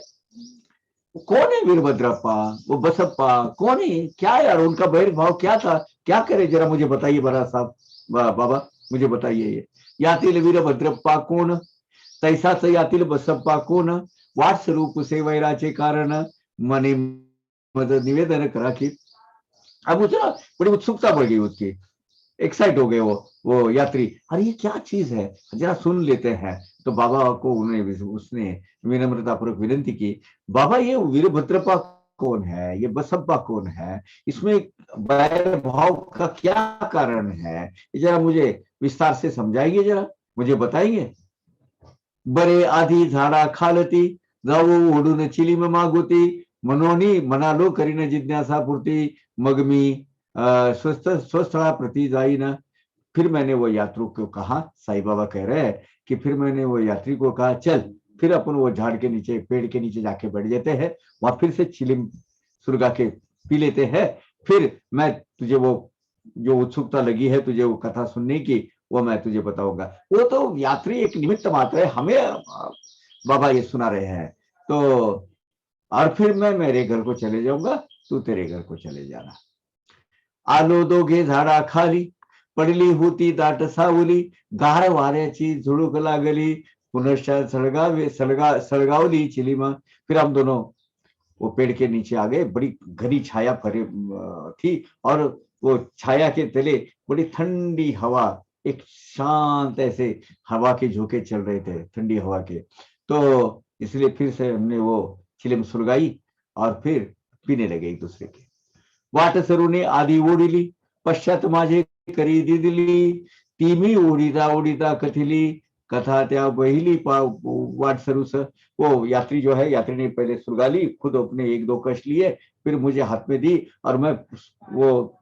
कौन है वीरभद्रप्पा, वो बसप्पा कौन है, क्या यार उनका बैरभाव क्या था, क्या करे जरा मुझे बताइए बड़ा साहब, बाबा मुझे बताइए। ये यातील वीरभद्रप्पा कोण, तैसाच यातील बसप्पा कोण, वाट स्वरूप से वैराचे कारण मने मद निवेदन करा कि। अब उसका बड़ी उत्सुकता बढ़ गई, उसकी एक्साइट हो गए वो यात्री, अरे ये क्या चीज है, जरा सुन लेते हैं। तो बाबा को उसने विनम्रतापूर्वक विनंती की, बाबा ये वीरभद्रप्पा कौन है, ये बसप्पा कौन है, इसमें बैर भाव का क्या कारण है, जरा मुझे विस्तार से समझाइए, जरा मुझे बताइए। बरे आधी झाडा खालती, जाऊ ओढून चिलीम मागोती, मनोनी मनालो करीन जिज्ञासा पूर्ती, मग मी स्वस्थला प्रति जाईन। फिर मैंने वो यात्री को कहा, साईं बाबा कह रहे हैं कि फिर मैंने वो यात्री को कहा, चल फिर अपन वो झाड़ के नीचे, पेड़ के नीचे जाके बैठ जाते हैं, वहां फिर से चिलिम सुलगा के पी लेते हैं, फिर मैं तुझे वो जो उत्सुकता लगी है तुझे वो कथा सुनने की, वो मैं तुझे बताऊंगा। वो तो यात्री एक निमित्त मात्र है, हमें बाबा ये सुना रहे हैं। तो और फिर मैं मेरे घर को चले जाऊंगा, तू तेरे घर को चले जाना। आलो दोघे झाडा खाली, पडली होती दाट सावली, गार वाऱ्याची झुळूक लागली, पुनश्च सळगावली चिलीमा। फिर हम दोनों वो पेड़ के नीचे आ गए, बड़ी घनी छाया थी, और वो छाया के तले बड़ी ठंडी हवा एक शांत ऐसे हवा के झोंके चल रहे थे, ठंडी हवा के। तो इसलिए फिर से हमने वो चिलम सुलगाई और फिर पीने लगे एक दूसरे के। वाट सरुने आधी ओढिली, पश्चात माझे करी दिली, तीमी ओढिता ओढिता कथिली, कथा त्या बहिली वाट सरुस। वो यात्री जो है, यात्री ने पहले सुलगा ली, खुद अपने एक दो कश लिए, फिर मुझे हाथ में दी और मैं वो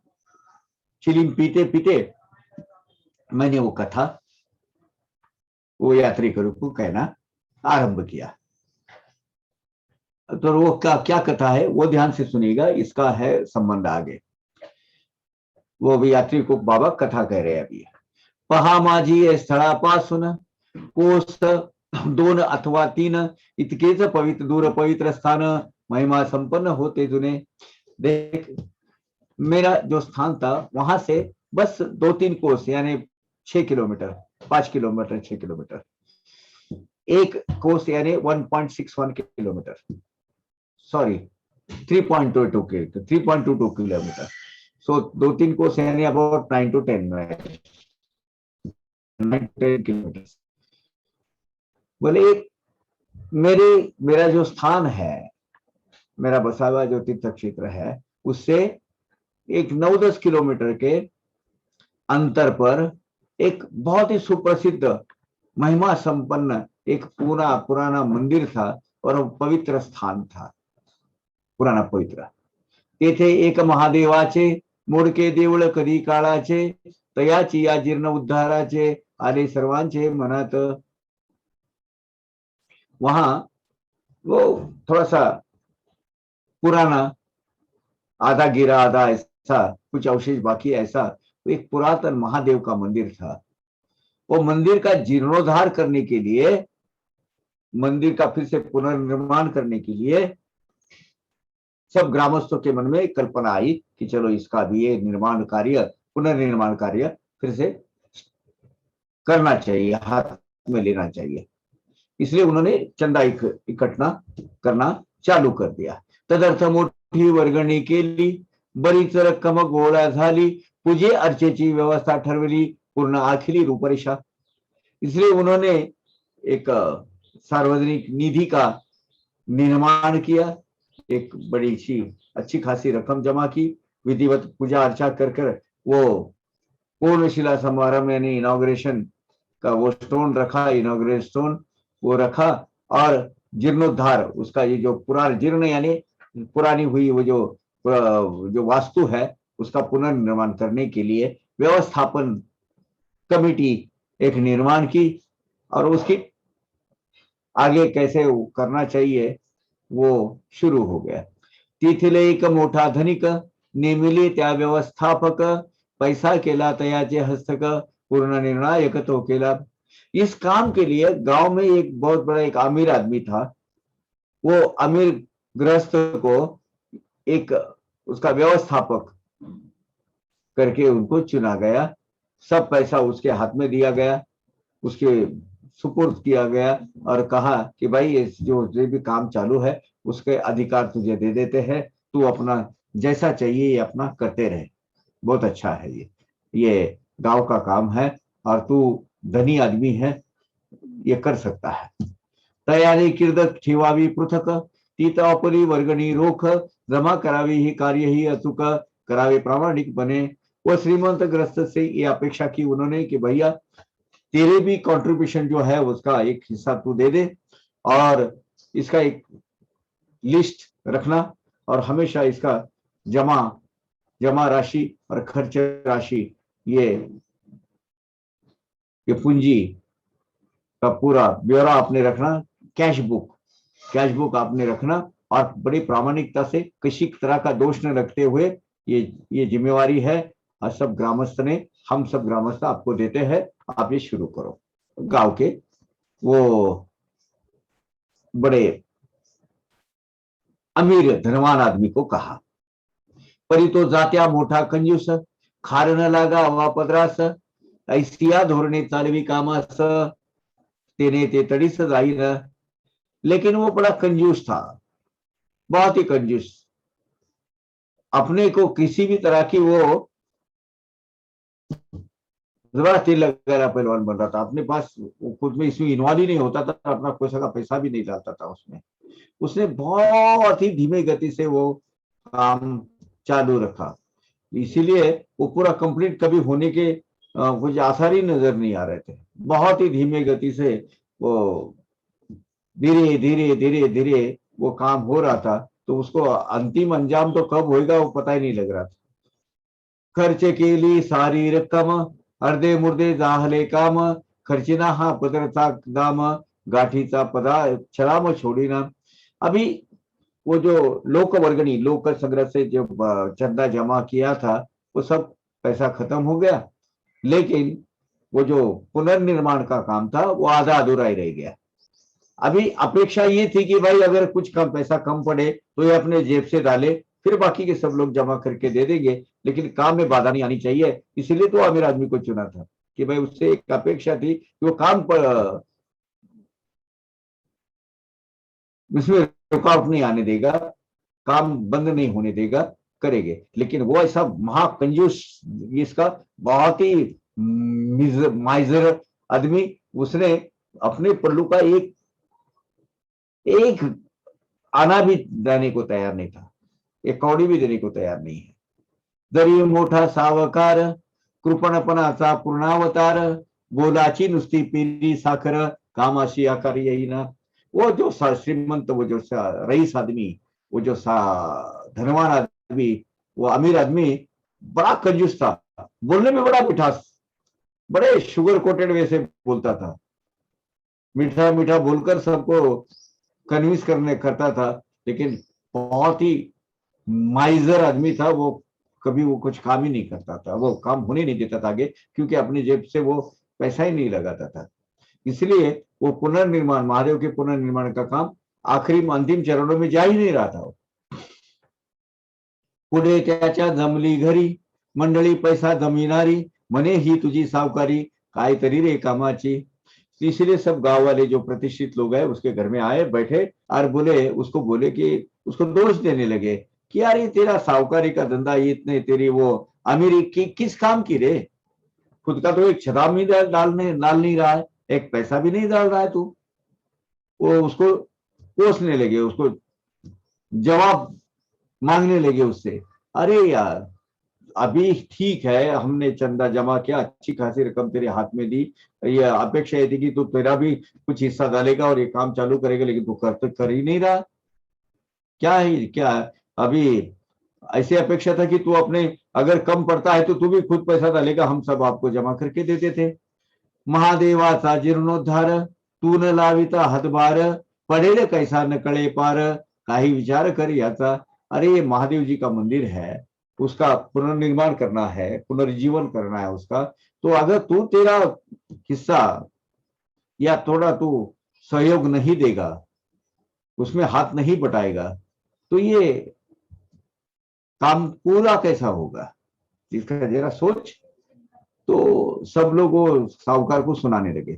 चिलिम पीते पीते मैंने वो कथा वो यात्री को कहना आरंभ किया। तो वो क्या कथा है वो ध्यान से सुनिएगा, इसका है संबंध आगे। वो भी यात्री को बाबा कथा कह रहे हैं अभी। पहा माझी स्थळापासून कोस 2 अथवा 3 इतकेच पवित्र दूर पवित्र स्थान, महिमा संपन्न होते जुने। देख, मेरा जो स्थान था वहां से बस 2-3 कोस यानी 6 किलोमीटर, 5 किलोमीटर, 6 किलोमीटर, एक कोस यानी 1.61 किलोमीटर, सॉरी 3.22 किलोमीटर। सो 2-3 कोस यानी अबाउट 9 to 10 किलोमीटर। बोले मेरा जो स्थान है, मेरा बसा हुआ जो तीर्थ क्षेत्र है, उससे एक 9-10 किलोमीटर के अंतर पर एक बहुत ही सुप्रसिद्ध महिमा संपन्न एक पुराना मंदिर था और पवित्र स्थान था, पुराना पवित्र। तेथे एक महादेवाचे मोडके देऊळ कधी काळाचे, तयाची या जीर्ण उद्धाराचे आले सर्वांचे मनात। वहां वो थोड़ा सा पुराना, आधा गिरा आधा ऐसा कुछ अवशेष बाकी, ऐसा एक पुरातन महादेव का मंदिर था। वो मंदिर का जीर्णोद्धार करने के लिए, मंदिर का फिर से पुनर्निर्माण करने के लिए सब ग्रामस्थों के मन में कल्पना आई कि चलो इसका भी ये निर्माण कार्य, पुनर्निर्माण कार्य फिर से करना चाहिए, हाथ में लेना चाहिए। इसलिए उन्होंने चंदा इकट्ठा करना चालू कर दिया। तदर्थ मोठी वर्गणी केली, बरीच रक्कम गोळा झाली, पूजे अर्चेची व्यवस्था ठरवली, पूर्ण आखिरी रूपरेषा। इसलिए उन्होंने एक सार्वजनिक निधि का निर्माण किया, एक बड़ी सी अच्छी खासी रकम जमा की, विधिवत पूजा अर्चा कर वो पूर्णशिला समारंभ यानी इनॉग्रेशन का वो स्टोन रखा, इनॉग्रेशन स्टोन वो रखा, और जीर्णोद्धार उसका ये जो पुराना जीर्ण यानी पुरानी हुई वो जो वास्तु है उसका पुनर्निर्माण करने के लिए व्यवस्थापन कमेटी एक निर्माण की, और उसकी आगे कैसे करना चाहिए वो शुरू हो गया। तिथले एक मोठा धनिक नेमिले त्या व्यवस्थापक, पैसा केला तयाचे हस्तक, पूर्ण निर्णायक तो केला। इस काम के लिए गांव में एक बहुत बड़ा एक अमीर आदमी था। वो अमीर गृहस्थ को एक उसका व्यवस्थापक करके उनको चुना गया। सब पैसा उसके हाथ में दिया गया, उसके सुपुर्द किया गया और कहा कि भाई ये जो भी काम चालू है उसके अधिकार तुझे दे देते हैं, तू अपना जैसा चाहिए ये अपना करते रहे, बहुत अच्छा है ये गांव का काम है और तू धनी आदमी है, ये कर सकता है। तयारी किर्दक ठेवावी पृथक, ती आपली वर्गणी रोख, जमा करावी ही कार्य ही अचूक, करावे प्रामाणिक बने। वो श्रीमंत ग्रस्त से ये अपेक्षा की उन्होंने कि भैया तेरे भी कंट्रीब्यूशन जो है उसका एक हिस्सा तू दे दे, और इसका एक लिस्ट रखना, और हमेशा इसका जमा राशि और खर्च राशि ये पूंजी का पूरा ब्यौरा आपने रखना, कैश बुक आपने रखना, और बड़ी प्रामाणिकता से किसी तरह का दोष न रखते हुए ये जिम्मेवारी है, और सब ग्रामस्थ ने, हम सब ग्रामस्थ आपको देते हैं, आप ये शुरू करो। गांव के वो बड़े अमीर धनवान आदमी को कहा। परी तो जात्या मोठा कंजूस, खार न लागा वा पदरास, ऐसिया धोरणे चालवी कामास, तेने ते तडीस जाईन। लेकिन वो बड़ा कंजूस था, बहुत ही कंजूस, अपने को किसी भी तरह की वो जबरदस्ती लगा रहा पहलवान बन रहा था, अपने पास खुद में इसमें इन्वॉल्व ही नहीं होता था, अपना पैसा का पैसा भी नहीं डालता था उसमें। उसने बहुत ही धीमे गति से वो काम चालू रखा, इसीलिए वो पूरा कंप्लीट कभी होने के कुछ आसार ही नजर नहीं आ रहे थे। बहुत ही धीमे गति से वो धीरे धीरे धीरे धीरे वो काम हो रहा था, तो उसको अंतिम अंजाम तो कब होएगा वो पता ही नहीं लग रहा था। खर्च केली सारी रक्कम, अर्धे मुर्दे जाहले काम, खर्चिना हा पदरचा दाम, गाठीचा पदा छलाम छोड़ीना। अभी वो जो लोक वर्गणी, लोक संग्रह से जो चंदा जमा किया था, वो सब पैसा खत्म हो गया, लेकिन वो जो पुनर्निर्माण का काम था वो आधा अधूरा ही रह गया। अभी अपेक्षा ये थी कि भाई अगर कुछ कम पैसा कम पड़े तो ये अपने जेब से डाले, फिर बाकी के सब लोग जमा करके दे देंगे, लेकिन काम में बाधा नहीं आनी चाहिए, इसीलिए तो अमीर आदमी को चुना था कि भाई उससे एक अपेक्षा थी कि वो काम पर उसमें रुकावट नहीं आने देगा, काम बंद नहीं होने देगा, करेंगे। लेकिन वो ऐसा महाकंजूस, इसका बहुत ही माइजर आदमी, उसने अपने पल्लू का एक आना भी देने को तैयार नहीं था, एक कौड़ी भी देने को तैयार नहीं है। जरी मोठा सावकार, कृपणपणाचा पूर्णावतार, बोलाची नुसती पेरी साखर, कामाशी आकार येईना। वो जो श्रीमंत, वो जो रईस आदमी, वो जो धनवान आदमी, वो अमीर आदमी बड़ा कंजूस था, बोलने में बड़ा मिठास, बड़े शुगर कोटेड वे से बोलता था, मीठा मीठा बोलकर सबको कन्विंस करता था, लेकिन बहुत ही माइजर आदमी था वो। कभी वो कुछ काम ही नहीं करता था, वो काम होने नहीं देता था आगे, क्योंकि अपनी जेब से वो पैसा ही नहीं लगाता था। इसलिए वो पुनर्निर्माण, महादेव के पुनर्निर्माण का काम आखिरी अंतिम चरणों में जा ही नहीं रहा था। पुढे त्याच्या जमली घरी, मंडळी पैसा जमिनारी, मने ही तुझी सावकारी, काय तरी रे कामाची। इसलिए सब गांव वाले जो प्रतिष्ठित लोग हैं उसके घर में आए, बैठे और बोले कि उसको दोष देने लगे कि यार ये तेरा सावकारी का धंधा, ये इतने तेरी वो अमीरी की किस काम की रे, खुद का तो एक छदाम ही डाल नहीं रहा है, एक पैसा भी नहीं डाल रहा है तू। वो उसको कोसने लगे, उसको जवाब मांगने लगे उससे। अरे यार अभी ठीक है, हमने चंदा जमा किया, अच्छी खासी रकम तेरे हाथ में दी, ये अपेक्षा ये थी कि तू तेरा भी कुछ हिस्सा डालेगा और ये काम चालू करेगा, लेकिन तू कर ही नहीं रहा। क्या अभी ऐसी अपेक्षा था कि तू अपने, अगर कम पड़ता है तो तू भी खुद पैसा डालेगा, हम सब आपको जमा करके देते थे। महादेवाचा जीर्णोद्धार, तू न लाविता हातभार, पडेल कैसा न कळे पार, काही विचार कर याचा। अरे ये महादेव जी का मंदिर है, उसका पुनर्निर्माण करना है, पुनर्जीवन करना है उसका, तो अगर तू तेरा हिस्सा या थोड़ा तू सहयोग नहीं देगा, उसमें हाथ नहीं बटाएगा, तो ये काम पूरा कैसा होगा, इसका जरा सोच। तो सब लोग वो सावकार को सुनाने लगे।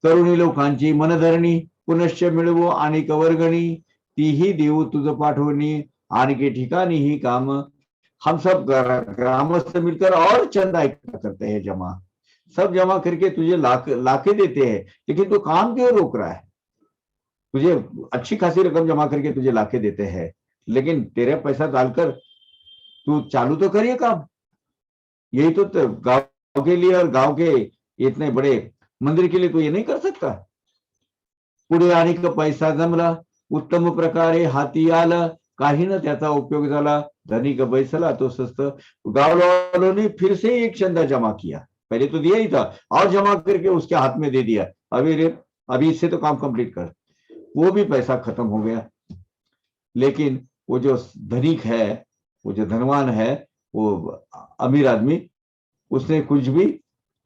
तरुणी लोकांची मनधरणी, पुनश्च मिळवो आणि कवर्गणी, तीही देऊ तुझ पाठवणी, आणखी ठिकाणी ही काम। हम सब ग्रामस्थ मिलकर और चंदा इकट्ठा करते हैं जमा, सब जमा करके तुझे लाके देते हैं, लेकिन तू काम क्यों रोक रहा है? तुझे अच्छी खासी रकम जमा करके तुझे लाके देते हैं, लेकिन तेरे पैसा डालकर तू चालू तो करिए काम। यही तो गांव के लिए और गांव के इतने बड़े मंदिर के लिए तो ये नहीं कर सकता। पुढे आणि पैसा जमला, उत्तम प्रकारे हाती आला, काही न त्याचा उपयोग झाला, धनिक बैसला तो स्वस्त। गांव वालों ने फिर से एक चंदा जमा किया, पहले तो दिया ही था और जमा करके उसके हाथ में दे दिया, अभी इससे तो काम कंप्लीट कर। वो भी पैसा खत्म हो गया, लेकिन वो जो धनिक है, वो जो धनवान है, वो अमीर आदमी, उसने कुछ भी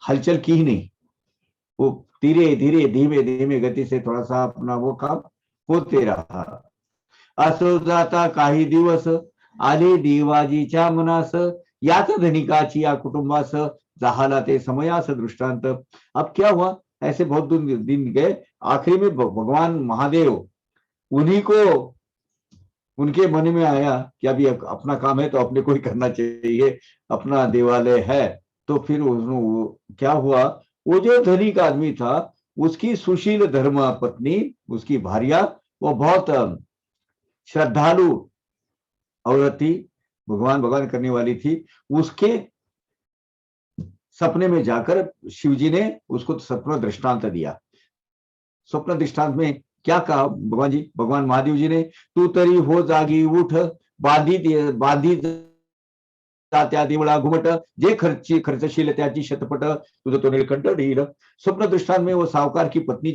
हलचल की ही नहीं। वो धीरे धीरे धीमे धीमे गति से थोड़ा सा अपना वो काम होते रहा। असो जाता काही दिवस, आले देवाजीच्या मनास, याच धनिकाची या कुटुंबास, जहाला ते समयास दृष्टांत। अब क्या हुआ, ऐसे बहुत दिन गए, आखिरी में भगवान महादेव उन्हीं को, उनके मन में आया कि अभी अपना काम है तो अपने को ही करना चाहिए, अपना देवालय है तो फिर क्या हुआ, वो जो धनिक आदमी था उसकी सुशील धर्म पत्नी, उसकी भार्या, वो बहुत श्रद्धालु औरत थी, भगवान भगवान करने वाली थी। उसके सपने में जाकर शिव जी ने उसको स्वप्न दृष्टांत दिया। स्वप्न दृष्टांत में क्या कहा भगवान जी, भगवान महादेव जी ने, तू तरी हो जागी उठ, बांधी त्या देवळा घुमट, जे खर्चशील त्याची शतपट, तुझं तो नीलकंठ ढील। स्वप्न दृष्टांत में वो साहूकार की पत्नी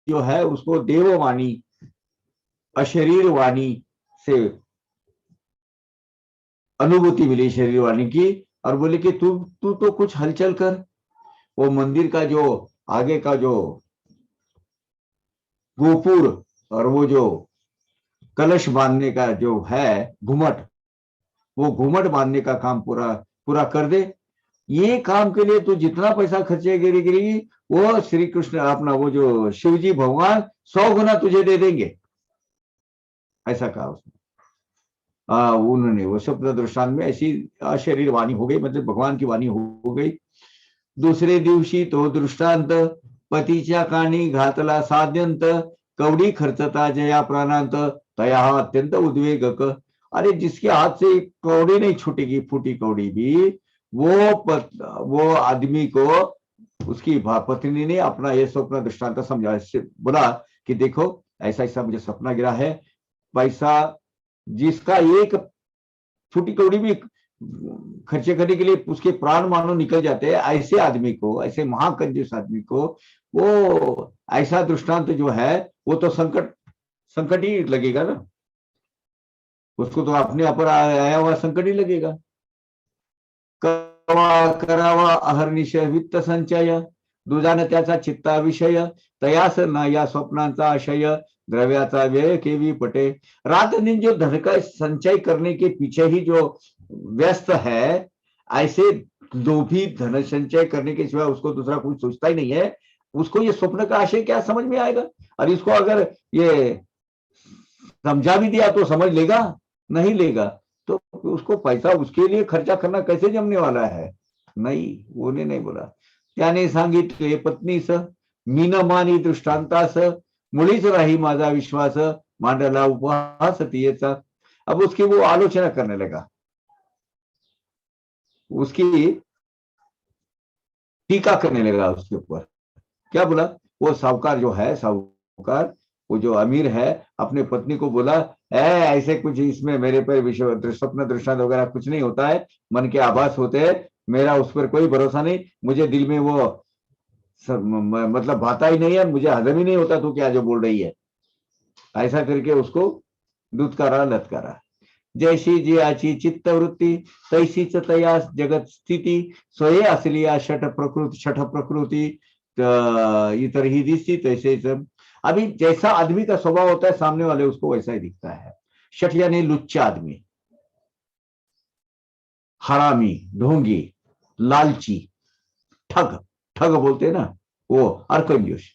जो है उसको देववाणी अशरीर वाणी से अनुभूति मिली, शरीर वाणी की, और बोले कि तू तू तो कुछ हलचल कर। वो मंदिर का जो आगे का जो गोपुर और वो जो कलश बांधने का जो है घुमट, वो घुमट बांधने का काम पूरा पूरा कर दे। ये काम के लिए तू जितना पैसा खर्चे गिरी वो श्री कृष्ण अपना वो जो शिव जी भगवान 100 गुना तुझे दे देंगे, ऐसा कहा उसने। उन्होंने वो स्वप्न दृष्टांत में ऐसी अशरीर वाणी हो गई, मतलब भगवान की वाणी हो गई। दुसरे दिवशी तो दृष्टांत, पतीच्या कानी घातला साध्यंत, कवडी खर्चता जया प्राणांत, तया अत्यंत उद्वेगक। अरे जिसके हाथ से कौड़ी नहीं छूटेगी, फूटी कौड़ी भी, वो आदमी को उसकी पत्नी ने अपना ये स्वप्न दृष्टांत समझा, बोला कि देखो ऐसा ऐसा मुझे सपना गिरा है, पैसा जिसका एक फूटी कौड़ी भी खर्चे करने के लिए उसके प्राण मानो निकल जाते हैं, ऐसे आदमी को, ऐसे महाकंजूस आदमी को वो ऐसा दृष्टांत जो है वो तो संकट ही लगेगा ना, उसको तो अपने ऊपर आया हुआ संकट ही लगेगा। करावा अहर्निश वित्त संचय, दुजाने त्याचा चित्ता विषय, तयास न या स्वप्नांचा आशय, द्रव्याचा व्यय केवी पटे। रात दिन जो धन का संचय करने के पीछे ही जो व्यस्त है, ऐसे लोभी धन संचय करने के सिवा उसको दूसरा कुछ सोचता ही नहीं है, उसको ये स्वप्न का आशय क्या समझ में आएगा। और इसको अगर ये समझा भी दिया तो समझ लेगा, नहीं लेगा, तो उसको पैसा उसके लिए खर्चा करना कैसे जमने वाला है। नहीं, वो ने नहीं बोला। त्याने सांगितले पत्नीस, मीन मानी दृष्टांतास, मुळीच राही माझा विश्वास, मांडला उपहास तियेचा। अब उसकी वो आलोचना करने लगा, उसकी टीका करने लगा उसके ऊपर। क्या बोला, वो साहूकार जो है, साहूकार वो जो अमीर है, अपने पत्नी को बोला, ऐसे कुछ इसमें मेरे पर स्वप्न दृष्टांत वगैरह कुछ नहीं होता है, मन के आभास होते हैं, मेरा उस पर कोई भरोसा नहीं, मुझे दिल में वो मतलब भाता ही नहीं है, मुझे हजम ही नहीं होता तू क्या जो बोल रही है। ऐसा करके उसको दुत्कारा लत्कारा। जैसी जियाची चित्तवृत्ती, तैसीच तया जगत स्थिती, स्वये असली या छठ प्रकृति इतर ही दिसती तैसेच। अभी जैसा आदमी का स्वभाव होता है सामने वाले उसको वैसा ही दिखता है। शठ यानी लुच्चा आदमी, हरामी, ढोंगी, लालची, ठग, ठग बोलते हैं ना वो, और कंजूस।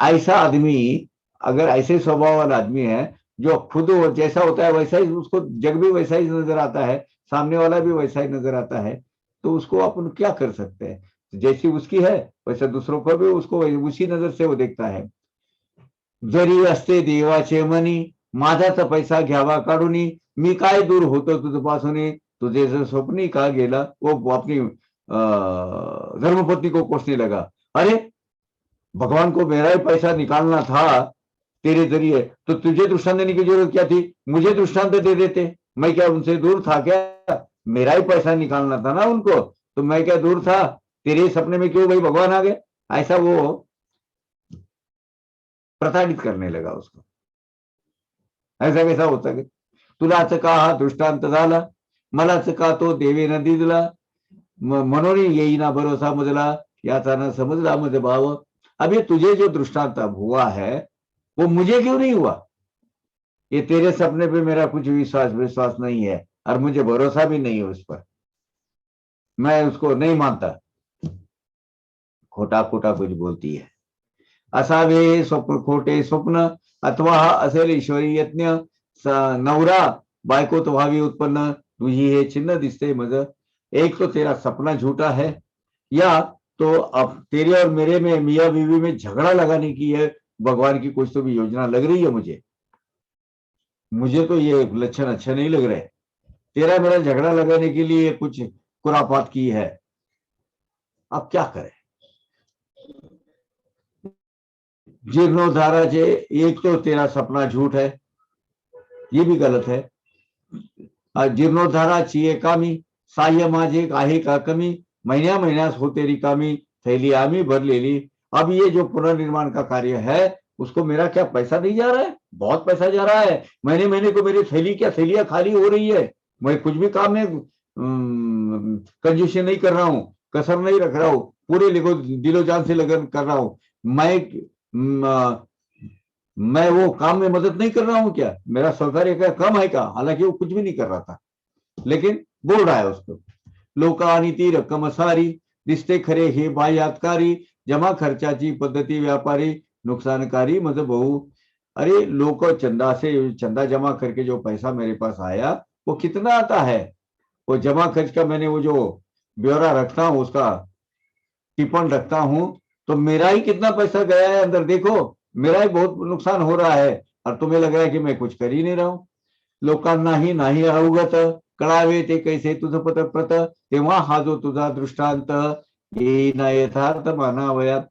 ऐसा आदमी, अगर ऐसे स्वभाव वाला आदमी है जो खुद जैसा होता है वैसा ही उसको जग भी वैसा ही नजर आता है, सामने वाला भी वैसा ही नजर आता है, तो उसको अपन क्या कर सकते हैं। जैसी उसकी है वैसा दूसरों को भी उसको उसी नजर से वो देखता है। जरी असते देवाचे मनी, माझाचा पैसा घ्यावा काढूनी, मी काय दूर होतो तुझपासून, तुझे जर स्वप्नी का गेला। वो अपनी धर्मपत्नी को कोसने लगा, अरे भगवान को मेरा ही पैसा निकालना था तेरे जरिए, तो तुझे दृष्टांत देने की जरूरत क्या थी, मुझे दृष्टांत दे देते, मैं क्या उनसे दूर था क्या, मेरा ही पैसा निकालना था ना उनको, तो मैं क्या दूर था, तेरे सपने में क्यों भाई भगवान आ गए। ऐसा वो प्रताड़ित करने लगा उसको। ऐसा कैसा होता है, तुलाच का हा दृष्टांत झाला, मलाच का तो देवेनं दिला, म्हणून येईना भरोसा मुझला, याचा न समजला मुझे भाव। अब ये तुझे जो दृष्टांत हुआ है वो मुझे क्यों नहीं हुआ, ये तेरे सपने पे मेरा कुछ विश्वास नहीं है, और मुझे भरोसा भी नहीं है उस पर, मैं उसको नहीं मानता। खोटा खोटा कुछ बोलती है। असावे स्वप्न खोटे स्वप्न, अथवा असेल ईश्वरी यज्ञ, नवरा बायको तो व्हावी उत्पन्न, तुझी हे चिन्ह दिसते मज। एक तो तेरा सपना झूठा है, या तो अब तेरे और मेरे में, मियाँ बीवी में झगड़ा लगाने की है भगवान की कुछ तो भी योजना लग रही है मुझे। मुझे तो ये लक्षण अच्छे नहीं लग रहे। तेरा मेरा झगड़ा लगाने के लिए कुछ खुरापात की है। अब क्या करें? जीर्णोद्धारा जे, एक तो तेरा सपना झूठ है, ये भी गलत है। जीर्णोद्धाराची कामी, साह्य माझे आहे का कमी, महीन्या महीन्यास होते रिकामी, थैली आम्ही भरलेली। अब ये जो पुनर्निर्माण का कार्य है, उसको मेरा क्या पैसा नहीं जा रहा है? बहुत पैसा जा रहा है। महीने महीने को मेरी थैली, क्या थैलियां खाली हो रही है। मैं कुछ भी काम में कंजूसी नहीं कर रहा हूँ, कसर नहीं रख रहा हूँ, पूरे दिलो जान से लगन कर रहा हूँ। मैं वो काम में मदद नहीं कर रहा हूँ क्या? मेरा सहकार्य क्या कम है क्या? हालांकि वो कुछ भी नहीं कर रहा था, लेकिन बोल रहा है उसको। लोकानीती रक्कम सारी, दिसते खरे हे बाह्यातकारी, जमा खर्चाची पद्धती व्यापारी, नुकसानकारी मत बहु। अरे लोग चंदा से, चंदा जमा करके जो पैसा मेरे पास आया वो कितना आता है, वो जमा खर्च का मैंने वो जो ब्यौरा रखता हूँ, उसका टिप्पण रखता हूँ, तो मेरा ही कितना पैसा गया है अंदर देखो। मेरा ही बहुत नुकसान हो रहा है, और तुम्हें लग रहा है कि मैं कुछ कर ही नहीं रहा हूं। लोकांना ही नाही अवगत, कळावे ते कैसे तुझ पतप्रत, तेव्हा हा जो तुझा दृष्टांत येईना यथार्थ मानावयात।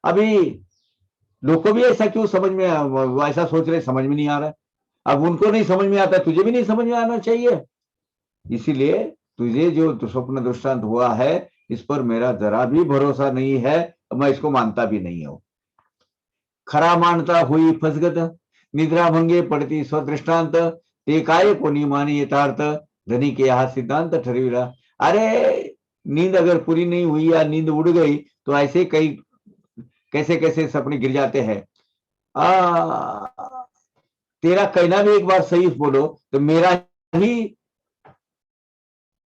अभी लोग को भी ऐसा क्यों समझ में, ऐसा सोच रहे, समझ में नहीं आ रहा है। अब उनको नहीं समझ में आता, तुझे भी नहीं समझ में आना चाहिए। इसीलिए तुझे जो स्वप्न दृष्टांत हुआ है, इस पर मेरा जरा भी भरोसा नहीं है, मैं इसको मानता भी नहीं हूं। खरा मानता हुई फसगत, निद्रा भंगे पडती स्वदृष्टांत, ते काय कोणी माने यथार्थ, धनी के यहा सिद्धांत ठरविला। अरे नींद अगर पूरी नहीं हुई या नींद उड़ गई तो ऐसे कई कैसे कैसे सपने गिर जाते हैं। तेरा कहना भी एक बार सही बोलो तो मेरा ही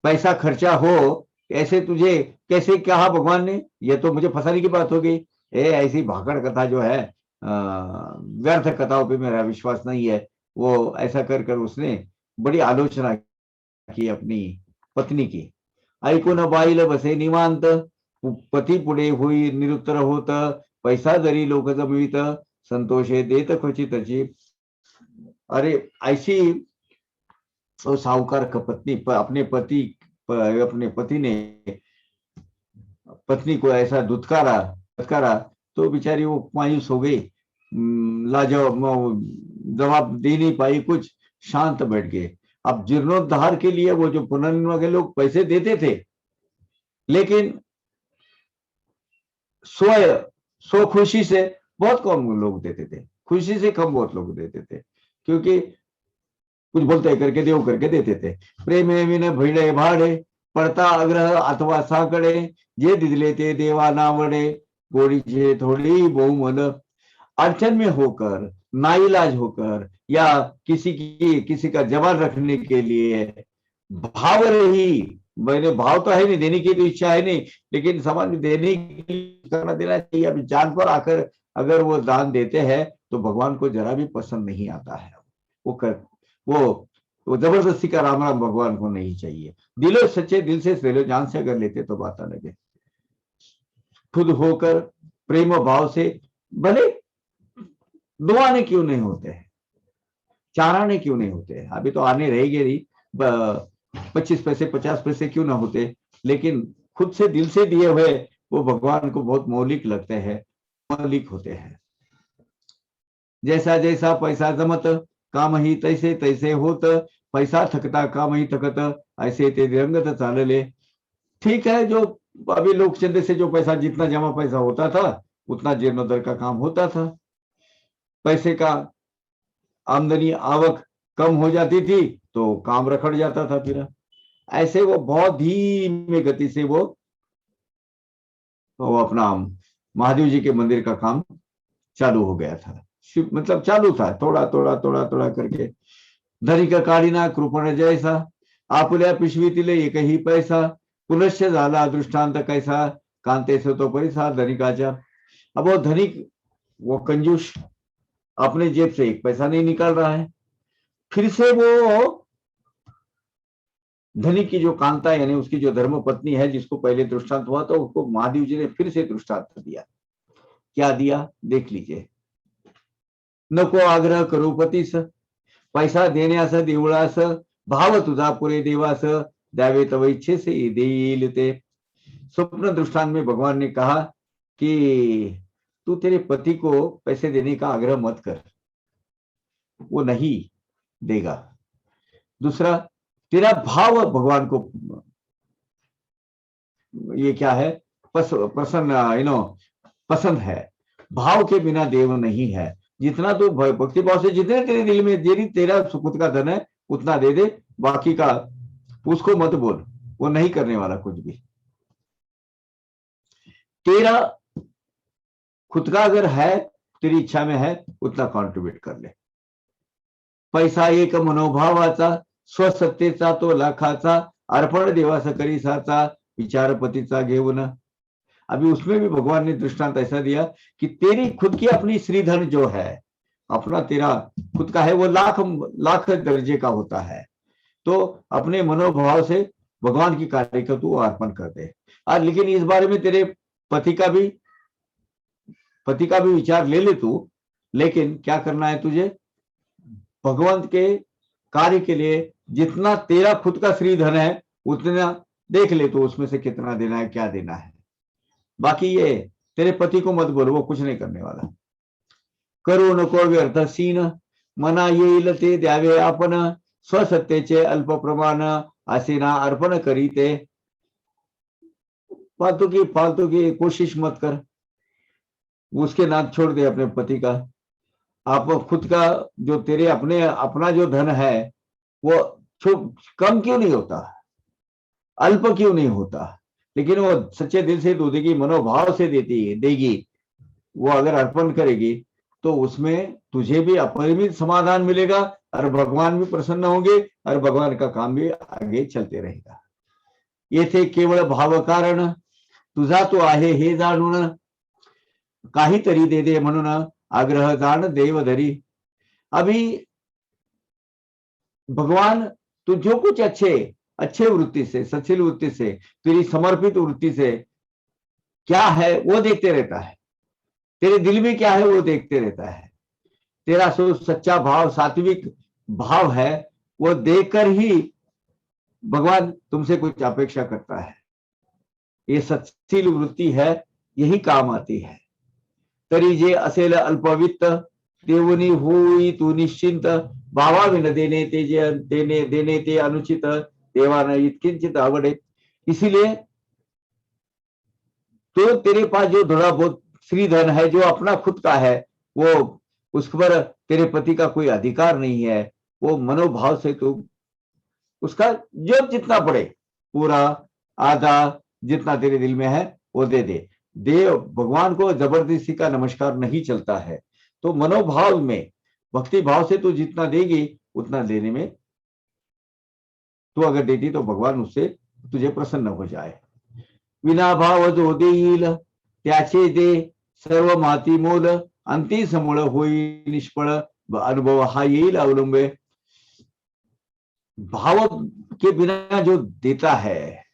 पैसा खर्चा हो, ऐसे तुझे कैसे कहा भगवान ने? ये तो मुझे फंसाने की बात हो गई। ऐसी भागड़ कथा जो है, व्यर्थ कथाओं पे मेरा विश्वास नहीं है। वो ऐसा कर कर उसने बड़ी आलोचना की अपनी पत्नी की। ऐकून बाईल बसे निवांत, पती पुढे होई निरुत्तर होत, पैसा जरी लोक जमवित, संतोषे देत क्वचितची। अरे ऐसी तो साहूकार का पत्नी अपने पति ने पत्नी को ऐसा दुत्कारा तो बेचारी वो मायूस हो गई, लाजवाब जवाब दे नहीं पाई कुछ, शांत बैठ गए। अब जीर्णोद्धार के लिए वो जो पुनर्निर्माण के लोग पैसे देते थे, लेकिन स्व खुशी से बहुत कम लोग देते थे, खुशी से कम बहुत लोग देते थे, क्योंकि कुछ बोलते करके देव करके देते थे। प्रेम विन भिडे भाडे, पडता अग्रह अथवा साकडे, जे दिले ते देवा नावडे, गोडीचे थोड़ी बहुमल। अड़चन में होकर, नाइलाज होकर, या किसी का जवान रखने के लिए भाव रही, मैंने भाव तो है नहीं, देने की तो इच्छा है नहीं, लेकिन समाज में देने करना देना चाहिए। अभी जान पर आकर अगर वो दान देते हैं तो भगवान को जरा भी पसंद नहीं आता है। वो जबरदस्ती का राम राम भगवान को नहीं चाहिए। दिलो सच्चे दिल से दिलो जान से अगर लेते तो बात अलग है। खुद होकर प्रेम भाव से, भले 2 आने क्यों नहीं होते हैं, 4 आने क्यों नहीं होते हैं, अभी तो आने रहेंगे नहीं, 25 पैसे 50 पैसे क्यों ना होते, लेकिन खुद से दिल से दिए हुए वो भगवान को बहुत मौलिक लगते हैं, मौलिक होते हैं। जैसा जैसा पैसा जमत, काम ही तैसे तैसे होत, पैसा थकता काम ही थकत, ऐसे ते रंगत चालले। ठीक है, जो अभी लोक चंदे से जो पैसा, जितना जमा पैसा होता था उतना जीर्णोद्धार का काम होता था। पैसे का आमदनी आवक कम हो जाती थी तो काम रखड़ जाता था। फिर ऐसे वो बहुत धीमी गति से वो अपना महादेव जी के मंदिर का काम चालू हो गया था। मतलब चालू था, थोड़ा थोड़ा थोड़ा थोड़ा करके। धनिक काढीना कृपण जैसा, आपुल्या पिशवीतील एकही पैसा, पुनश्च झाला दृष्टांत कैसा, कांतेस तो पैसा धनिकाच्या। अब वो धनिक, वो कंजूस अपने जेब से एक पैसा नहीं निकाल रहा है, फिर से वो धनी की जो कांता यानी उसकी जो धर्म पत्नी है, जिसको पहले दृष्टांत हुआ, तो उसको महादेव जी ने फिर से दृष्टांत दिया। क्या दिया देख लीजिए। नको आग्रह करू पतीस, पैसा देण्यास देवळास, भाव तुझा पुरे देवास, द्यावे तव इच्छेसे देईल ते। स्वप्न दृष्टांत में भगवान ने कहा कि तू तेरे पति को पैसे देने का आग्रह मत कर, वो नहीं देगा। दूसरा, तेरा भाव भगवान को ये क्या है, पसंद है। भाव के बिना देव नहीं है। जितना तू भक्ति भाव से, जितने तेरे दिल में, यदि तेरा खुद का धन है उतना दे दे, बाकी का उसको मत बोल, वो नहीं करने वाला कुछ भी। तेरा खुद का अगर है, तेरी इच्छा में है, उतना कॉन्ट्रीब्यूट कर ले। पैसा एक मनोभावाचा, स्वसत्तेचा तो लाखाचा, अर्पण देवास करीसाचा, विचार पतीचा घेऊन। अभी उसमें भी भगवान ने दृष्टांत ऐसा दिया कि तेरी खुद की अपनी श्रीधन जो है, अपना तेरा खुद का है, वो लाख लाख दर्जे का होता है। तो अपने मनोभाव से भगवान की कार्य को तू अर्पण कर दे। और लेकिन इस बारे में तेरे पति का भी विचार ले ले तू, लेकिन क्या करना है तुझे, भगवंत के कार्य के लिए जितना तेरा खुद का श्रीधन है उतना देख ले, तो उसमें से कितना देना है, क्या देना है। बाकी ये तेरे पति को मत बोलो, वो कुछ नहीं करने वाला। करू नको व्यर्थ सीन, मना येईल ते द्यावे आपण, स्वसत्तेचे अल्प प्रमाण, असे ना अर्पण करीते। फालतू की कोशिश मत कर, उसके नाथ छोड़ दे अपने पति का। आप खुद का जो तेरे अपना जो धन है वो कम क्यों नहीं होता, अल्प क्यों नहीं होता, लेकिन वो सच्चे दिल से दो देगी, मनोभाव से देगी, वो अगर अर्पण करेगी तो उसमें तुझे भी अपरिमित समाधान मिलेगा और भगवान भी प्रसन्न होंगे और भगवान का काम भी आगे चलते रहेगा। येथे केवळ भाव कारण, तुझा तो आहे हे जाणून, काहीतरी दे दे म्हणून आग्रह जाण देव धरी। अभी भगवान तू जो कुछ अच्छे वृत्ति से, सच्ची वृत्ति से, तेरी समर्पित वृत्ति से क्या है वो देखते रहता है। तेरे दिल में क्या है वो देखते रहता है। तेरा सच्चा भाव, सात्विक भाव है, वो देखकर ही भगवान तुमसे कुछ अपेक्षा करता है। ये सच्ची वृत्ति है, यही काम आती है। तरी जे असेल अल्पवित्त, देवनी होई तू निश्चिंत, भावाविन देने ते जे देने ते अनुचित, देवाना इतकिंचित आवडे। इसीलिए तो तेरे पास जो थोड़ा बहुत श्रीधन है, जो अपना खुद का है, वो उस पर तेरे पति का कोई अधिकार नहीं है। वो मनोभाव से तू उसका जो जितना पड़े, पूरा आधा जितना तेरे दिल में है वो दे दे। देव भगवान को जबरदस्ती का नमस्कार नहीं चलता है। तो मनोभाव में, भक्ति भाव से तू जितना देगी उतना देने में, तू अगर देती तो भगवान उससे तुझे प्रसन्न हो जाए। विना भाव जो देईल त्याचे दे, सर्व माती मोल, अंती समूळ होई निष्फळ, अनुभव हा येईल अवलंबे। भाव के बिना जो देता है,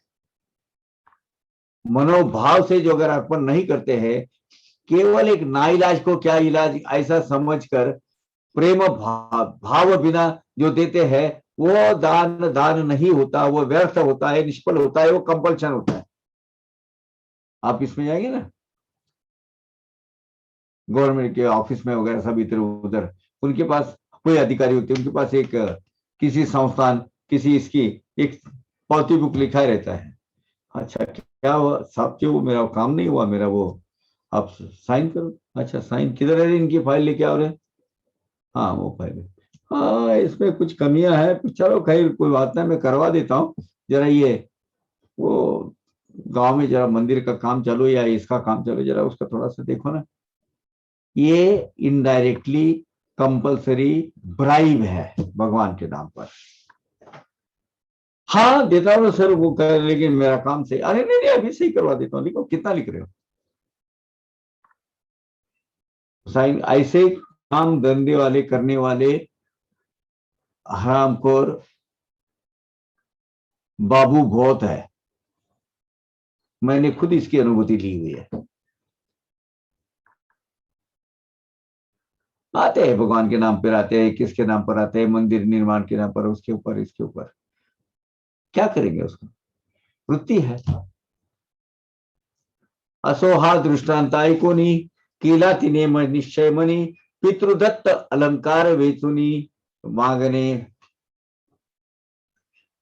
मनोभाव से जो अगर अर्पण नहीं करते हैं, केवल एक नाइलाज को क्या इलाज ऐसा समझकर प्रेम भाव बिना जो देते हैं, वो दान नहीं होता, वो व्यर्थ होता है, निष्फल होता है, वो कंपल्शन होता है। आप इसमें जाएंगे ना, गवर्नमेंट के ऑफिस में वगैरह सब इधर उधर, उनके पास कोई अधिकारी होते हैं, उनके पास एक किसी संस्थान, किसी इसकी एक पावती बुक लिखा रहता है। अच्छा क्या हुआ साहब, क्यों मेरा काम नहीं हुआ, मेरा वो आप साइन करो। अच्छा साइन किधर है, इनकी फाइल लेके आओ रहे। हाँ वो फाइल, हाँ इसमें कुछ कमियां है, चलो खैर कोई बात नहीं, मैं करवा देता हूँ। जरा ये वो गांव में जरा मंदिर का काम चलो या इसका काम चलो, जरा उसका थोड़ा सा देखो ना। ये इनडायरेक्टली कंपल्सरी ब्राइब है भगवान के नाम पर। हाँ देता हूँ सर वो कर, लेकिन मेरा काम से, अरे नहीं अभी सही करवा देता हूँ। लिखो कितना लिख रहे हो, साइन। ऐसे काम धंधे वाले करने वाले हरामखोर बाबू बहुत है, मैंने खुद इसकी अनुभूति ली हुई है। आते हैं भगवान के नाम पर, आते हैं किसके नाम पर आते हैं, मंदिर निर्माण के नाम पर, उसके ऊपर इसके ऊपर, क्या करेंगे, उसको वृत्ति है। असोहा दृष्टांताई कोणी केला तिने निश्चय मनी, पितृदत्त अलंकार वेचुनी मागणे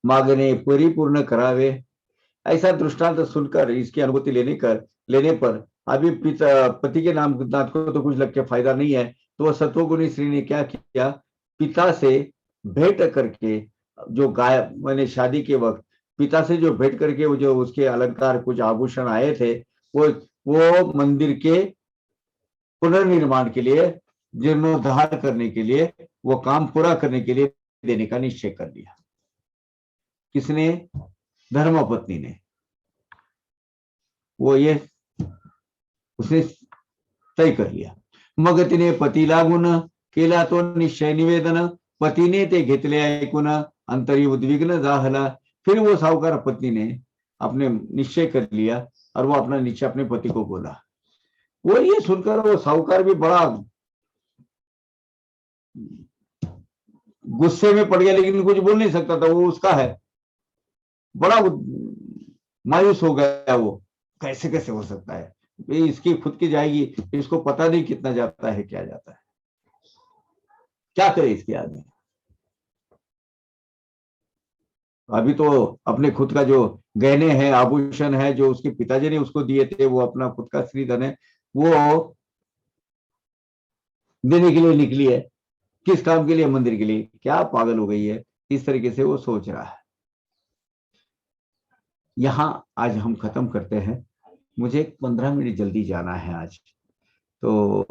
मागणे परिपूर्ण करावे। ऐसा दृष्टांत सुनकर इसकी अनुभूति लेने पर अभी पति के नाम को तो कुछ लग के फायदा नहीं है, तो सत्वगुणी श्री ने क्या किया, पिता से भेंट करके, जो गाय मैंने शादी के वक्त पिता से जो भेंट करके वो जो उसके अलंकार कुछ आभूषण आए थे, वो मंदिर के पुनर्निर्माण के लिए, जीर्णोद्धार करने के लिए, वो काम पूरा करने के लिए देने का निश्चय कर लिया। किसने? धर्मपत्नी ने। वो ये उसने तय कर लिया। मग तिने पतीला गुण केला तो निश्चय निवेदन, पतीने ते घेतले ऐकून अंतरी उद्विग्न झाला। फिर वो साहूकार पत्नी ने अपने निश्चय कर लिया और वो अपना निश्चय अपने पति को बोला। वो ये सुनकर वो साहूकार भी बड़ा गुस्से में पड़ गया, लेकिन कुछ बोल नहीं सकता था, वो उसका है। बड़ा मायूस हो गया वो, कैसे कैसे हो सकता है, इसकी खुद की जाएगी, इसको पता नहीं कितना जाता है, क्या जाता है, क्या करे इसके आदमी। अभी तो अपने खुद का जो गहने हैं, आभूषण है, जो उसके पिताजी ने उसको दिए थे, वो अपना खुद का श्रीधन है, वो देने के लिए निकली है। किस काम के लिए? मंदिर के लिए। क्या पागल हो गई है? इस तरीके से वो सोच रहा है। यहां आज हम खत्म करते हैं, मुझे 15 मिनट जल्दी जाना है आज, तो